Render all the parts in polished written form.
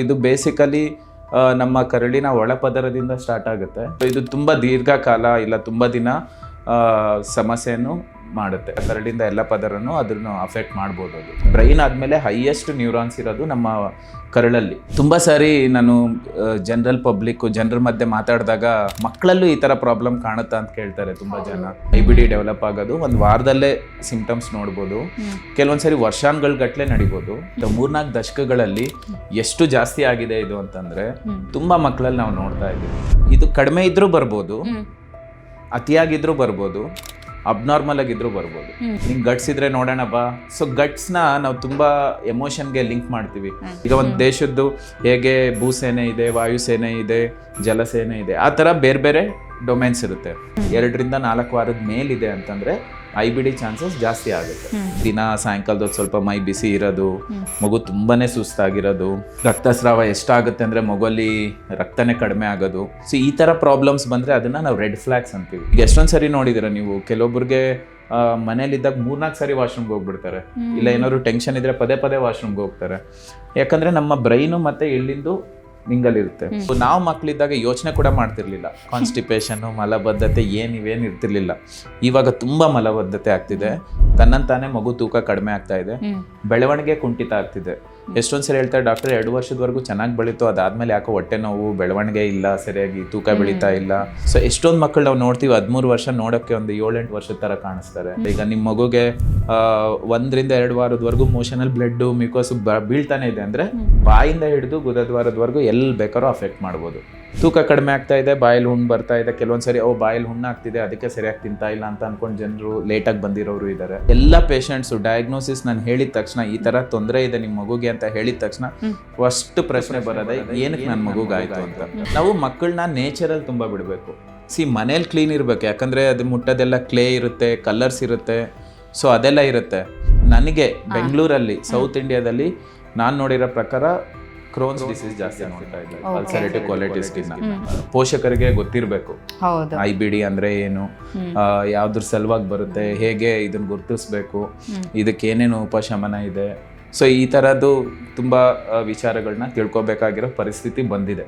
ಇದು ಬೇಸಿಕಲಿ ನಮ್ಮ ಕರುಳಿನ ಒಳಪದರದಿಂದ ಸ್ಟಾರ್ಟ್ ಆಗುತ್ತೆ. ಇದು ತುಂಬ ದೀರ್ಘಕಾಲ ಇಲ್ಲ ತುಂಬ ದಿನ ಸಮಸ್ಯೆಯನ್ನು ಮಾಡುತ್ತೆ. ಕರಳಿಂದ ಎಲ್ಲ ಪದರನ್ನು ಅದನ್ನು ಅಫೆಕ್ಟ್ ಮಾಡ್ಬೋದು. ಅದು ಬ್ರೈನ್ ಆದಮೇಲೆ ಹೈಯೆಸ್ಟ್ ನ್ಯೂರಾನ್ಸ್ ಇರೋದು ನಮ್ಮ ಕರಳಲ್ಲಿ. ತುಂಬ ಸಾರಿ ನಾನು ಜನರ ಮಧ್ಯೆ ಮಾತಾಡಿದಾಗ ಮಕ್ಕಳಲ್ಲೂ ಈ ಥರ ಪ್ರಾಬ್ಲಮ್ ಕಾಣುತ್ತಾ ಅಂತ ಕೇಳ್ತಾರೆ ತುಂಬ ಜನ. IBD ಡೆವಲಪ್ ಆಗೋದು ಒಂದು ವಾರದಲ್ಲೇ ಸಿಂಪ್ಟಮ್ಸ್ ನೋಡ್ಬೋದು, ಕೆಲವೊಂದ್ಸರಿ ವರ್ಷಾನುಗಟ್ಲೆ ನಡಿಬೋದು. 3-4 ದಶಕಗಳಲ್ಲಿ ಎಷ್ಟು ಜಾಸ್ತಿ ಆಗಿದೆ ಇದು ಅಂತಂದರೆ ತುಂಬ ಮಕ್ಕಳಲ್ಲಿ ನಾವು ನೋಡ್ತಾ ಇದ್ದೀವಿ. ಇದು ಕಡಿಮೆ ಇದ್ರೂ ಬರ್ಬೋದು, ಅತಿಯಾಗಿದ್ರೂ ಬರ್ಬೋದು, ಅಬ್ನಾರ್ಮಲ್ ಆಗಿದ್ರೂ ಬರ್ಬೋದು. ನಿಂಗೆ ಗಟ್ಸ್ ಇದ್ರೆ ನೋಡೋಣ ಬಾ. ಸೊ ಗಟ್ಸ್ನ ನಾವು ತುಂಬ ಎಮೋಷನ್ಗೆ ಲಿಂಕ್ ಮಾಡ್ತೀವಿ. ಈಗ ಒಂದು ದೇಶದ್ದು ಹೇಗೆ ಭೂಸೇನೆ ಇದೆ, ವಾಯುಸೇನೆ ಇದೆ, ಜಲಸೇನೆ ಇದೆ, ಆ ಥರ ಬೇರೆ ಬೇರೆ ಡೊಮೇನ್ಸ್ ಇರುತ್ತೆ. 2ರಿಂದ 4 ವಾರದ ಮೇಲಿದೆ ಅಂತಂದರೆ IBD ಚಾನ್ಸಸ್ ಜಾಸ್ತಿ ಆಗುತ್ತೆ. ದಿನ ಸಾಯಂಕಾಲದೊತ್ತು ಸ್ವಲ್ಪ ಮೈ ಬಿಸಿ ಇರೋದು, ಮಗು ತುಂಬಾನೇ ಸುಸ್ತಾಗಿರೋದು, ರಕ್ತಸ್ರಾವ ಎಷ್ಟಾಗುತ್ತೆ ಅಂದರೆ ಮಗುವಲ್ಲಿ ರಕ್ತನೇ ಕಡಿಮೆ ಆಗೋದು. ಸೊ ಈ ಥರ ಪ್ರಾಬ್ಲಮ್ಸ್ ಬಂದರೆ ಅದನ್ನು ನಾವು ರೆಡ್ ಫ್ಲಾಗ್ಸ್ ಅಂತೀವಿ. ಈಗ ಎಷ್ಟೊಂದು ಸರಿ ನೋಡಿದ್ದೀರ ನೀವು, ಕೆಲವೊಬ್ಬರಿಗೆ ಮನೇಲಿದ್ದಾಗ 3-4 ಸಾರಿ ವಾಶ್ರೂಮ್ಗೆ ಹೋಗ್ಬಿಡ್ತಾರೆ, ಇಲ್ಲ ಏನಾದ್ರು ಟೆನ್ಷನ್ ಇದ್ರೆ ಪದೇ ಪದೇ ವಾಶ್ರೂಮ್ಗೆ ಹೋಗ್ತಾರೆ. ಯಾಕಂದರೆ ನಮ್ಮ ಬ್ರೈನು ಮತ್ತು ಎಳ್ಳಿಂದು ನಿಂಗಲ್ಲಿರುತ್ತೆ. ನಾವು ಮಕ್ಕಳಿದ್ದಾಗ ಯೋಚನೆ ಕೂಡ ಮಾಡ್ತಿರ್ಲಿಲ್ಲ. ಕಾನ್ಸ್ಟಿಪೇಷನ್ನು, ಮಲಬದ್ಧತೆ ಇವೇನು ಇರ್ತಿರ್ಲಿಲ್ಲ. ಇವಾಗ ತುಂಬ ಮಲಬದ್ಧತೆ ಆಗ್ತಿದೆ, ತನ್ನಂತಾನೆ ಮಗು ತೂಕ ಕಡಿಮೆ ಆಗ್ತಾ ಇದೆ, ಬೆಳವಣಿಗೆ ಕುಂಠಿತ ಆಗ್ತಿದೆ. ಎಷ್ಟೊಂದ್ಸರಿ ಹೇಳ್ತಾರೆ ಡಾಕ್ಟರ್ 2 ವರ್ಷದವರೆಗೂ ಚೆನ್ನಾಗಿ ಬೆಳೀತು, ಅದಾದ್ಮೇಲೆ ಯಾಕೋ ಹೊಟ್ಟೆ ನೋವು, ಬೆಳವಣಿಗೆ ಇಲ್ಲ, ಸರಿಯಾಗಿ ತೂಕ ಬೆಳೀತಾ ಇಲ್ಲ. ಸೊ ಎಷ್ಟೊಂದು ಮಕ್ಕಳು ನಾವು ನೋಡ್ತೀವಿ 13 ವರ್ಷ ನೋಡೋಕ್ಕೆ ಒಂದು 7-8 ವರ್ಷದ ಥರ ಕಾಣಿಸ್ತಾರೆ. ಈಗ ನಿಮ್ಮ ಮಗುಗೆ 1ರಿಂದ 2 ವಾರದವರೆಗೂ ಮೋಷನಲ್ ಬ್ಲಡ್ ಮ್ಯೂಕೋಸ್ ಬೀಳ್ತಾನೆ ಇದೆ ಅಂದರೆ ಬಾಯಿಂದ ಹಿಡಿದು ಗುದದ್ವಾರದವರೆಗೂ ಎಲ್ಲಿ ಬೇಕಾದ್ರೂ ಅಫೆಕ್ಟ್ ಮಾಡ್ಬೋದು. ತೂಕ ಕಡಿಮೆ ಆಗ್ತಾ ಇದೆ, ಬಾಯಲ್ಲಿ ಹುಣ್ಣು ಬರ್ತಾ ಇದೆ, ಕೆಲವೊಂದ್ಸರಿ ಬಾಯಲ್ಲಿ ಹುಣ್ಣು ಆಗ್ತಿದೆ, ಅದಕ್ಕೆ ಸರಿಯಾಗಿ ತಿಂತಾ ಇಲ್ಲ ಅಂತ ಅನ್ಕೊಂಡು ಜನರು ಲೇಟಾಗಿ ಬಂದಿರೋರು ಇದ್ದಾರೆ. ಎಲ್ಲ ಪೇಷಂಟ್ಸು ಡಯಾಗ್ನೋಸಿಸ್ ನಾನು ಹೇಳಿದ ತಕ್ಷಣ ಈ ಥರ ತೊಂದರೆ ಇದೆ ನಿಮ್ಮ ಮಗುಗೆ ಅಂತ ಹೇಳಿದ ತಕ್ಷಣ ಫಸ್ಟ್ ಪ್ರಶ್ನೆ ಬರೋದೇ ಏನಕ್ಕೆ ನನ್ನ ಮಗುಗಾಯ್ತು ಅಂತ. ನಾವು ಮಕ್ಕಳನ್ನ ನೇಚರಲ್ಲಿ ತುಂಬ ಬಿಡಬೇಕು. ಮನೇಲಿ ಕ್ಲೀನ್ ಇರಬೇಕು, ಯಾಕಂದರೆ ಅದು ಮುಟ್ಟೋದೆಲ್ಲ ಕ್ಲೇ ಇರುತ್ತೆ, ಕಲರ್ಸ್ ಇರುತ್ತೆ, ಸೊ ಅದೆಲ್ಲ ಇರುತ್ತೆ. ನನಗೆ ಬೆಂಗಳೂರಲ್ಲಿ ಸೌತ್ ಇಂಡಿಯಾದಲ್ಲಿ ನಾನು ನೋಡಿರೋ ಪ್ರಕಾರ ಕ್ರೋನ್ಸ್ ಡಿಸೀಸ್ ಜಾಸ್ತಿ ನೋಡ್ತಾ ಇದ್ದಾರೆ, ಅಲ್ಸರೇಟಿವ್ ಕೊಲೈಟಿಸ್. ಪೋಷಕರಿಗೆ ಗೊತ್ತಿರಬೇಕು IBD ಅಂದ್ರೆ ಏನು, ಯಾವ್ದ್ರ ಸಲುವಾಗಿ ಬರುತ್ತೆ, ಹೇಗೆ ಇದನ್ನ ಗುರುತಿಸ್ಬೇಕು, ಇದಕ್ಕೆ ಏನೇನು ಉಪಶಮನ ಇದೆ. ಸೊ ಈ ಥರದ್ದು ತುಂಬ ವಿಚಾರಗಳನ್ನ ತಿಳ್ಕೊಬೇಕಾಗಿರೋ ಪರಿಸ್ಥಿತಿ ಬಂದಿದೆ.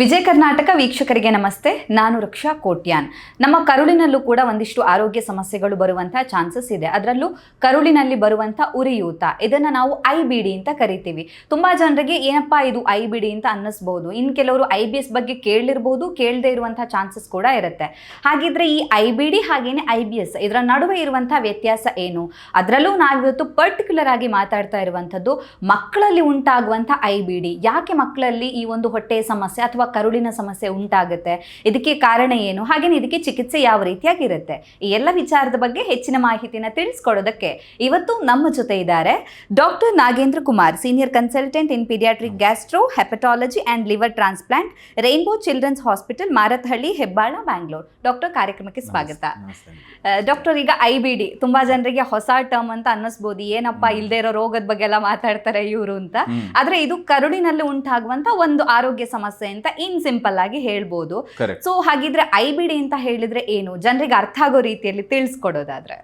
ವಿಜಯ ಕರ್ನಾಟಕ ವೀಕ್ಷಕರಿಗೆ ನಮಸ್ತೆ. ನಾನು ರಕ್ಷಾ ಕೋಟ್ಯಾನ್. ನಮ್ಮ ಕರುಳಿನಲ್ಲೂ ಕೂಡ ಒಂದಿಷ್ಟು ಆರೋಗ್ಯ ಸಮಸ್ಯೆಗಳು ಬರುವಂಥ ಚಾನ್ಸಸ್ ಇದೆ. ಅದರಲ್ಲೂ ಕರುಳಿನಲ್ಲಿ ಬರುವಂಥ ಉರಿಯೂತ, ಇದನ್ನು ನಾವು IBD ಅಂತ ಕರಿತೀವಿ. ತುಂಬ ಜನರಿಗೆ ಏನಪ್ಪ ಇದು IBD ಅಂತ ಅನ್ನಿಸ್ಬೋದು. ಇನ್ನು ಕೆಲವರು IBS ಬಗ್ಗೆ ಕೇಳಿರ್ಬೋದು, ಕೇಳದೇ ಇರುವಂಥ ಚಾನ್ಸಸ್ ಕೂಡ ಇರುತ್ತೆ. ಹಾಗಿದ್ರೆ ಈ IBD ಹಾಗೇನೆ IBS ಇದರ ನಡುವೆ ಇರುವಂಥ ವ್ಯತ್ಯಾಸ ಏನು? ಅದರಲ್ಲೂ ನಾವಿವತ್ತು ಪರ್ಟಿಕ್ಯುಲರ್ ಆಗಿ ಮಾತಾಡ್ತಾ ಇರುವಂಥದ್ದು ಮಕ್ಕಳಲ್ಲಿ ಉಂಟಾಗುವಂಥ IBD. ಯಾಕೆ ಮಕ್ಕಳಲ್ಲಿ ಈ ಒಂದು ಹೊಟ್ಟೆಯ ಸಮಸ್ಯೆ ಅಥವಾ ಕರುಳಿನ ಸಮಸ್ಯೆ ಉಂಟಾಗುತ್ತೆ, ಇದಕ್ಕೆ ಕಾರಣ ಏನು, ಹಾಗೇನೆ ಇದಕ್ಕೆ ಚಿಕಿತ್ಸೆ ಯಾವ ರೀತಿಯಾಗಿರುತ್ತೆ, ಈ ಎಲ್ಲ ವಿಚಾರದ ಬಗ್ಗೆ ಹೆಚ್ಚಿನ ಮಾಹಿತಿನ ತಿಳಿಸ್ಕೊಡೋದಕ್ಕೆ ಇವತ್ತು ನಮ್ಮ ಜೊತೆ ಇದ್ದಾರೆ doctor Nagendra Kumar, senior consultant in paediatric gastro hepatology and liver transplant, rainbow children's hospital, Marathahalli, Hebbal, Bangalore. Doctor, ಕಾರ್ಯಕ್ರಮಕ್ಕೆ ಸ್ವಾಗತ. ಡಾಕ್ಟರ್, ಈಗ IBD ತುಂಬಾ ಜನರಿಗೆ ಹೊಸ ಟರ್ಮ್ ಅಂತ ಅನ್ನಿಸ್ಬೋದು, ಏನಪ್ಪಾ ಇಲ್ಲದೆ ಇರೋ ರೋಗದ ಬಗ್ಗೆ ಎಲ್ಲ ಮಾತಾಡ್ತಾರೆ ಇವರು ಅಂತ. ಆದ್ರೆ ಇದು ಕರುಳಿನಲ್ಲಿ ಉಂಟಾಗುವಂತ ಒಂದು ಆರೋಗ್ಯ ಸಮಸ್ಯೆ ಅಂತ ಇನ್ ಸಿಂಪಲ್ ಆಗಿ ಹೇಳ್ಬೋದು. ಸೊ ಹಾಗಿದ್ರೆ IBD ಅಂತ ಹೇಳಿದ್ರೆ ಏನು, ಜನರಿಗೆ ಅರ್ಥ ಆಗೋ ರೀತಿಯಲ್ಲಿ ತಿಳಿಸ್ಕೊಡೋದಾದ್ರೆ?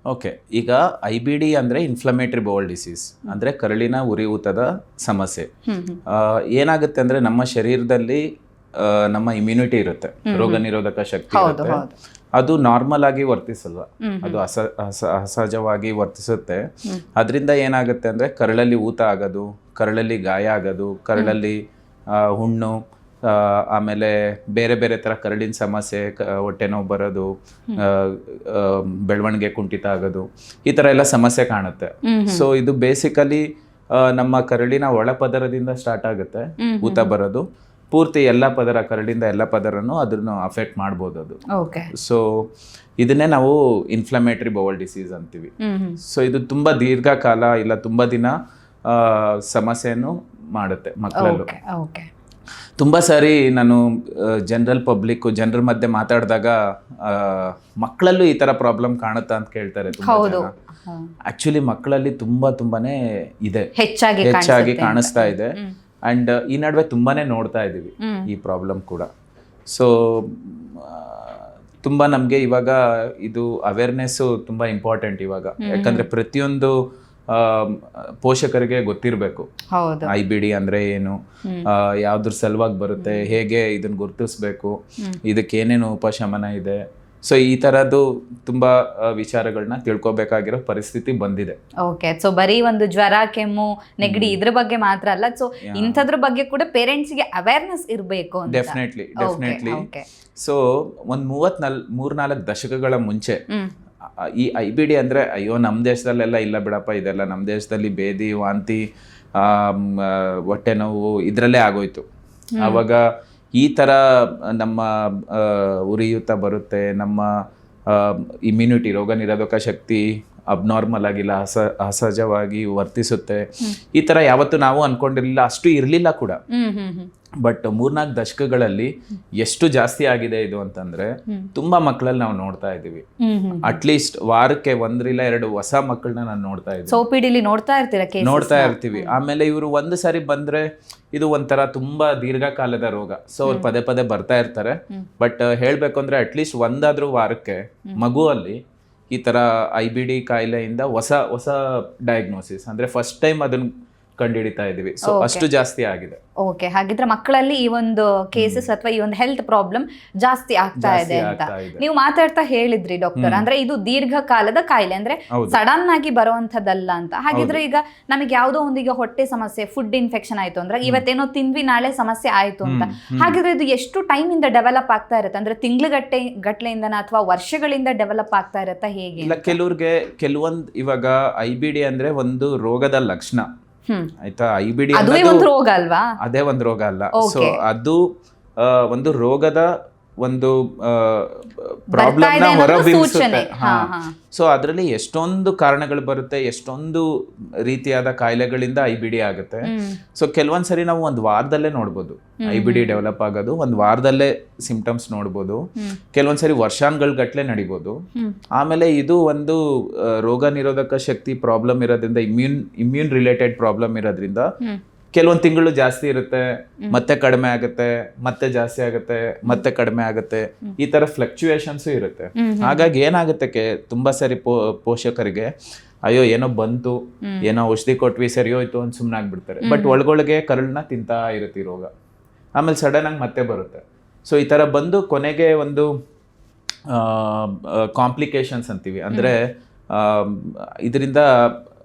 ಓಕೆ, ಈಗ IBD ಅಂದ್ರೆ ಇನ್ಫ್ಲಮೇಟರಿ ಬೌಲ್ ಡಿಸೀಸ್, ಅಂದ್ರೆ ಕರುಳಿನ ಉರಿಯೂತದ ಸಮಸ್ಯೆ. ಏನಾಗುತ್ತೆ ಅಂದ್ರೆ ನಮ್ಮ ಶರೀರದಲ್ಲಿ ನಮ್ಮ ಇಮ್ಯುನಿಟಿ ಇರುತ್ತೆ, ರೋಗ ನಿರೋಧಕ ಶಕ್ತಿ ಇರುತ್ತೆ, ಅದು ನಾರ್ಮಲ್ ಆಗಿ ವರ್ತಿಸಲ್ವ, ಅದು ಅಸಹಜವಾಗಿ ವರ್ತಿಸುತ್ತೆ. ಅದರಿಂದ ಏನಾಗುತ್ತೆ ಅಂದ್ರೆ ಕರಳಲ್ಲಿ ಊತ ಆಗೋದು, ಕರಳಲ್ಲಿ ಗಾಯ ಆಗೋದು, ಕರಳಲ್ಲಿ ಹುಣ್ಣು, ಆಮೇಲೆ ಬೇರೆ ಬೇರೆ ಥರ ಕರಳಿನ ಸಮಸ್ಯೆ, ಹೊಟ್ಟೆ ನೋವು ಬರೋದು, ಬೆಳವಣಿಗೆ ಕುಂಠಿತ ಆಗೋದು, ಈ ಥರ ಎಲ್ಲ ಸಮಸ್ಯೆ ಕಾಣುತ್ತೆ. ಸೊ ಇದು ಬೇಸಿಕಲಿ ನಮ್ಮ ಕರಳಿನ ಒಳಪದರದಿಂದ ಸ್ಟಾರ್ಟ್ ಆಗುತ್ತೆ ಊತ ಬರೋದು. ಪೂರ್ತಿ ಎಲ್ಲ ಪದರ, ಕರಳಿಂದ ಎಲ್ಲ ಪದರನ್ನು ಅದನ್ನು ಅಫೆಕ್ಟ್ ಮಾಡ್ಬೋದು ಅದು. ಸೊ ಇದನ್ನೇ ನಾವು ಇನ್ಫ್ಲಮೇಟರಿ ಬೌಲ್ ಡಿಸೀಸ್ ಅಂತೀವಿ. ಸೊ ಇದು ತುಂಬ ದೀರ್ಘಕಾಲ ಇಲ್ಲ ತುಂಬ ದಿನ ಸಮಸ್ಯೆಯನ್ನು ಮಾಡುತ್ತೆ ಮಕ್ಕಳಲ್ಲೂ. ತುಂಬ ಸಾರಿ ನಾನು ಜನರ ಮಧ್ಯೆ ಮಾತಾಡಿದಾಗ ಮಕ್ಕಳಲ್ಲೂ ಈ ಥರ ಪ್ರಾಬ್ಲಮ್ ಕಾಣುತ್ತಾ ಅಂತ ಕೇಳ್ತಾರೆ ತುಂಬ ಜನ. ಆಕ್ಚುಲಿ ಮಕ್ಕಳಲ್ಲಿ ತುಂಬಾನೇ ಇದೆ, ಹೆಚ್ಚಾಗಿ ಕಾಣಿಸ್ತಾ ಇದೆ. ಅಂಡ್ ಈ ನಡುವೆ ತುಂಬಾನೇ ನೋಡ್ತಾ ಇದ್ದೀವಿ ಈ ಪ್ರಾಬ್ಲಮ್ ಕೂಡ. ಸೊ ತುಂಬ ನಮಗೆ ಇವಾಗ ಇದು ಅವೇರ್ನೆಸ್ಸು ತುಂಬ ಇಂಪಾರ್ಟೆಂಟ್ ಇವಾಗ. ಯಾಕಂದರೆ ಪ್ರತಿಯೊಂದು ಪೋಷಕರಿಗೆ ಗೊತ್ತಿರಬೇಕು ಹೌದು IBD ಅಂದರೆ ಏನು, ಯಾವ್ದ್ರ ಸಲುವಾಗಿ ಬರುತ್ತೆ, ಹೇಗೆ ಇದನ್ನು ಗುರುತಿಸ್ಬೇಕು, ಇದಕ್ಕೆ ಏನೇನು ಉಪಶಮನ ಇದೆ. ಸೊ ಈ ಥರದ್ದು ತುಂಬ ವಿಚಾರಗಳನ್ನ ತಿಳ್ಕೊಬೇಕಾಗಿರೋ ಪರಿಸ್ಥಿತಿ ಬಂದಿದೆ. ಓಕೆ, ಸೊ ಬರೀ ಒಂದು ಜ್ವರ, ಕೆಮ್ಮು, ನೆಗಡಿ ಇದ್ರ ಬಗ್ಗೆ ಮಾತ್ರ ಅಲ್ಲ, ಸೊ ಇಂಥದ್ರ ಬಗ್ಗೆ ಕೂಡ ಪೇರೆಂಟ್ಸ್ಗೆ ಅವೇರ್ನೆಸ್ ಇರಬೇಕು. ಡೆಫಿನೆಟ್ಲಿ. ಸೊ ಒಂದು 3-4 ದಶಕಗಳ ಮುಂಚೆ ಈ IBD ಅಂದರೆ ಅಯ್ಯೋ ನಮ್ಮ ದೇಶದಲ್ಲೆಲ್ಲ ಇಲ್ಲ ಬಿಡಪ್ಪ, ಇದೆಲ್ಲ ನಮ್ಮ ದೇಶದಲ್ಲಿ ಬೇದಿ, ವಾಂತಿ, ಹೊಟ್ಟೆ ನೋವು ಇದರಲ್ಲೇ ಆಗೋಯ್ತು. ಆವಾಗ ಈ ಥರ ನಮ್ಮ ಉರಿಯೂತ ಬರುತ್ತೆ, ನಮ್ಮ ಇಮ್ಯುನಿಟಿ, ರೋಗ ನಿರೋಧಕ ಶಕ್ತಿ ಅಬ್ನಾರ್ಮಲ್ ಆಗಿಲ್ಲ, ಅಸಹಜವಾಗಿ ವರ್ತಿಸುತ್ತೆ, ಈ ಥರ ಯಾವತ್ತೂ ನಾವು ಅಂದ್ಕೊಂಡಿರಲಿಲ್ಲ, ಅಷ್ಟು ಇರಲಿಲ್ಲ ಕೂಡ. ಬಟ್ 3-4 ದಶಕಗಳಲ್ಲಿ ಎಷ್ಟು ಜಾಸ್ತಿ ಆಗಿದೆ ಇದು ಅಂತಂದ್ರೆ ತುಂಬಾ ಮಕ್ಕಳಲ್ಲಿ ನಾವು ನೋಡ್ತಾ ಇದೀವಿ. ಅಟ್ಲೀಸ್ಟ್ ವಾರಕ್ಕೆ 1-2 ಹೊಸ ಮಕ್ಕಳನ್ನ ನಾನು ನೋಡ್ತಾ ಇದ್ದೀನಿ, ನೋಡ್ತಾ ಇರ್ತೀವಿ. ಆಮೇಲೆ ಇವರು ಒಂದು ಸಾರಿ ಬಂದ್ರೆ ಇದು ಒಂಥರ ತುಂಬಾ ದೀರ್ಘಕಾಲದ ರೋಗ. ಸೊ ಅವ್ರು ಪದೇ ಪದೇ ಬರ್ತಾ ಇರ್ತಾರೆ. ಬಟ್ ಹೇಳ್ಬೇಕು ಅಂದ್ರೆ ಅಟ್ಲೀಸ್ಟ್ ಒಂದಾದ್ರೂ ವಾರಕ್ಕೆ ಮಗುವಲ್ಲಿ ಈ ತರ IBD ಕಾಯಿಲೆಯಿಂದ ಹೊಸ ಡಯಾಗ್ನೋಸಿಸ್ ಅಂದ್ರೆ ಫಸ್ಟ್ ಟೈಮ್ ಅದನ್ನ ಕಂಡುಹಿಡಿತಾ ಇದೀವಿ. ಸೊ ಅಷ್ಟು ಜಾಸ್ತಿ ಆಗಿದೆ. ಓಕೆ, ಹಾಗಿದ್ರೆ ಮಕ್ಕಳಲ್ಲಿ ಈ ಒಂದು ಕೇಸಸ್ ಅಥವಾ ಈ ಒಂದು ಹೆಲ್ತ್ ಪ್ರಾಬ್ಲಮ್ ಜಾಸ್ತಿ ಆಗ್ತಾ ಇದೆ ಅಂತ ನೀವು ಮಾತಾಡ್ತಾ ಹೇಳಿದ್ರಿ ಡಾಕ್ಟರ್. ಅಂದ್ರೆ ಇದು ದೀರ್ಘಕಾಲದ ಕಾಯಿಲೆ, ಅಂದ್ರೆ ಸಡನ್ ಆಗಿ ಬರುವಂತದ್ದಲ್ಲ ಅಂತ. ಹಾಗಿದ್ರೆ ಈಗ ನಮಗೆ ಯಾವುದೋ ಒಂದೀಗ ಹೊಟ್ಟೆ ಸಮಸ್ಯೆ, ಫುಡ್ ಇನ್ಫೆಕ್ಷನ್ ಆಯ್ತು ಅಂದ್ರೆ ಇವತ್ತೇನೋ ತಿಂದ್ವಿ, ನಾಳೆ ಸಮಸ್ಯೆ ಆಯ್ತು ಅಂತ. ಹಾಗಿದ್ರೆ ಇದು ಎಷ್ಟು ಟೈಮ್ ಇಂದ ಡೆವಲಪ್ ಆಗ್ತಾ ಇರುತ್ತೆ? ಅಂದ್ರೆ ಗಟ್ಲೆಯಿಂದನ ಅಥವಾ ವರ್ಷಗಳಿಂದ ಡೆವಲಪ್ ಆಗ್ತಾ ಇರತ್ತಾ, ಹೇಗೆ? ಇಲ್ಲ, ಕೆಲವೊಂದು ಇವಾಗ IBD ಅಂದ್ರೆ ಒಂದು ರೋಗದ ಲಕ್ಷಣ ಆಯ್ತಾ. IBD ಅದೇ ಒಂದು ರೋಗ ಅಲ್ವಾ? ಅದೇ ಒಂದು ರೋಗ ಅಲ್ಲ. ಸೊ ಅದು ಒಂದು ರೋಗದ ಒಂದು ಪ್ರಾಬ್ಲಮ್ ನ ಹೊರಬೀಳಿಸುತ್ತೆ. ಸೊ ಅದರಲ್ಲಿ ಎಷ್ಟೊಂದು ಕಾರಣಗಳು ಬರುತ್ತೆ, ಎಷ್ಟೊಂದು ರೀತಿಯಾದ ಕಾಯಿಲೆಗಳಿಂದ IBD ಆಗುತ್ತೆ. ಸೊ ಕೆಲವೊಂದ್ಸರಿ ನಾವು ಒಂದು ವಾರದಲ್ಲೇ ನೋಡ್ಬೋದು IBD ಡೆವಲಪ್ ಆಗೋದು, ಒಂದು ವಾರದಲ್ಲೇ ಸಿಂಪ್ಟಮ್ಸ್ ನೋಡ್ಬೋದು. ಕೆಲವೊಂದ್ಸರಿ ವರ್ಷಾನ್ಗಳ ಗಟ್ಲೆ ನಡಿಬೋದು. ಆಮೇಲೆ ಇದು ಒಂದು ರೋಗ ನಿರೋಧಕ ಶಕ್ತಿ ಪ್ರಾಬ್ಲಮ್ ಇರೋದ್ರಿಂದ, ಇಮ್ಯೂನ್ ರಿಲೇಟೆಡ್ ಪ್ರಾಬ್ಲಮ್ ಇರೋದ್ರಿಂದ ಕೆಲವೊಂದು ತಿಂಗಳು ಜಾಸ್ತಿ ಇರುತ್ತೆ, ಮತ್ತೆ ಕಡಿಮೆ ಆಗುತ್ತೆ, ಮತ್ತೆ ಜಾಸ್ತಿ ಆಗುತ್ತೆ, ಮತ್ತೆ ಕಡಿಮೆ ಆಗುತ್ತೆ. ಈ ತರ ಫ್ಲಕ್ಚುಯೇಷನ್ಸ್ ಇರುತ್ತೆ. ಹಾಗಾಗಿ ಏನಾಗುತ್ತೆ, ತುಂಬಾ ಸರಿ ಪೋಷಕರಿಗೆ ಅಯ್ಯೋ ಏನೋ ಬಂತು, ಏನೋ ಔಷಧಿ ಕೊಟ್ವಿ, ಸರಿ ಹೋಯ್ತು ಅಂತ ಸುಮ್ಮನೆ ಆಗ್ಬಿಡ್ತಾರೆ. ಬಟ್ ಒಳಗೊಳಗೆ ಕರಳನ್ನ ತಿಂತಾ ಇರುತ್ತೆ ಈ ರೋಗ. ಆಮೇಲೆ ಸಡನ್ ಆಗಿ ಮತ್ತೆ ಬರುತ್ತೆ. ಸೊ ಈ ತರ ಬಂದು ಕೊನೆಗೆ ಒಂದು ಕಾಂಪ್ಲಿಕೇಶನ್ಸ್ ಅಂತೀವಿ, ಅಂದ್ರೆ ಇದರಿಂದ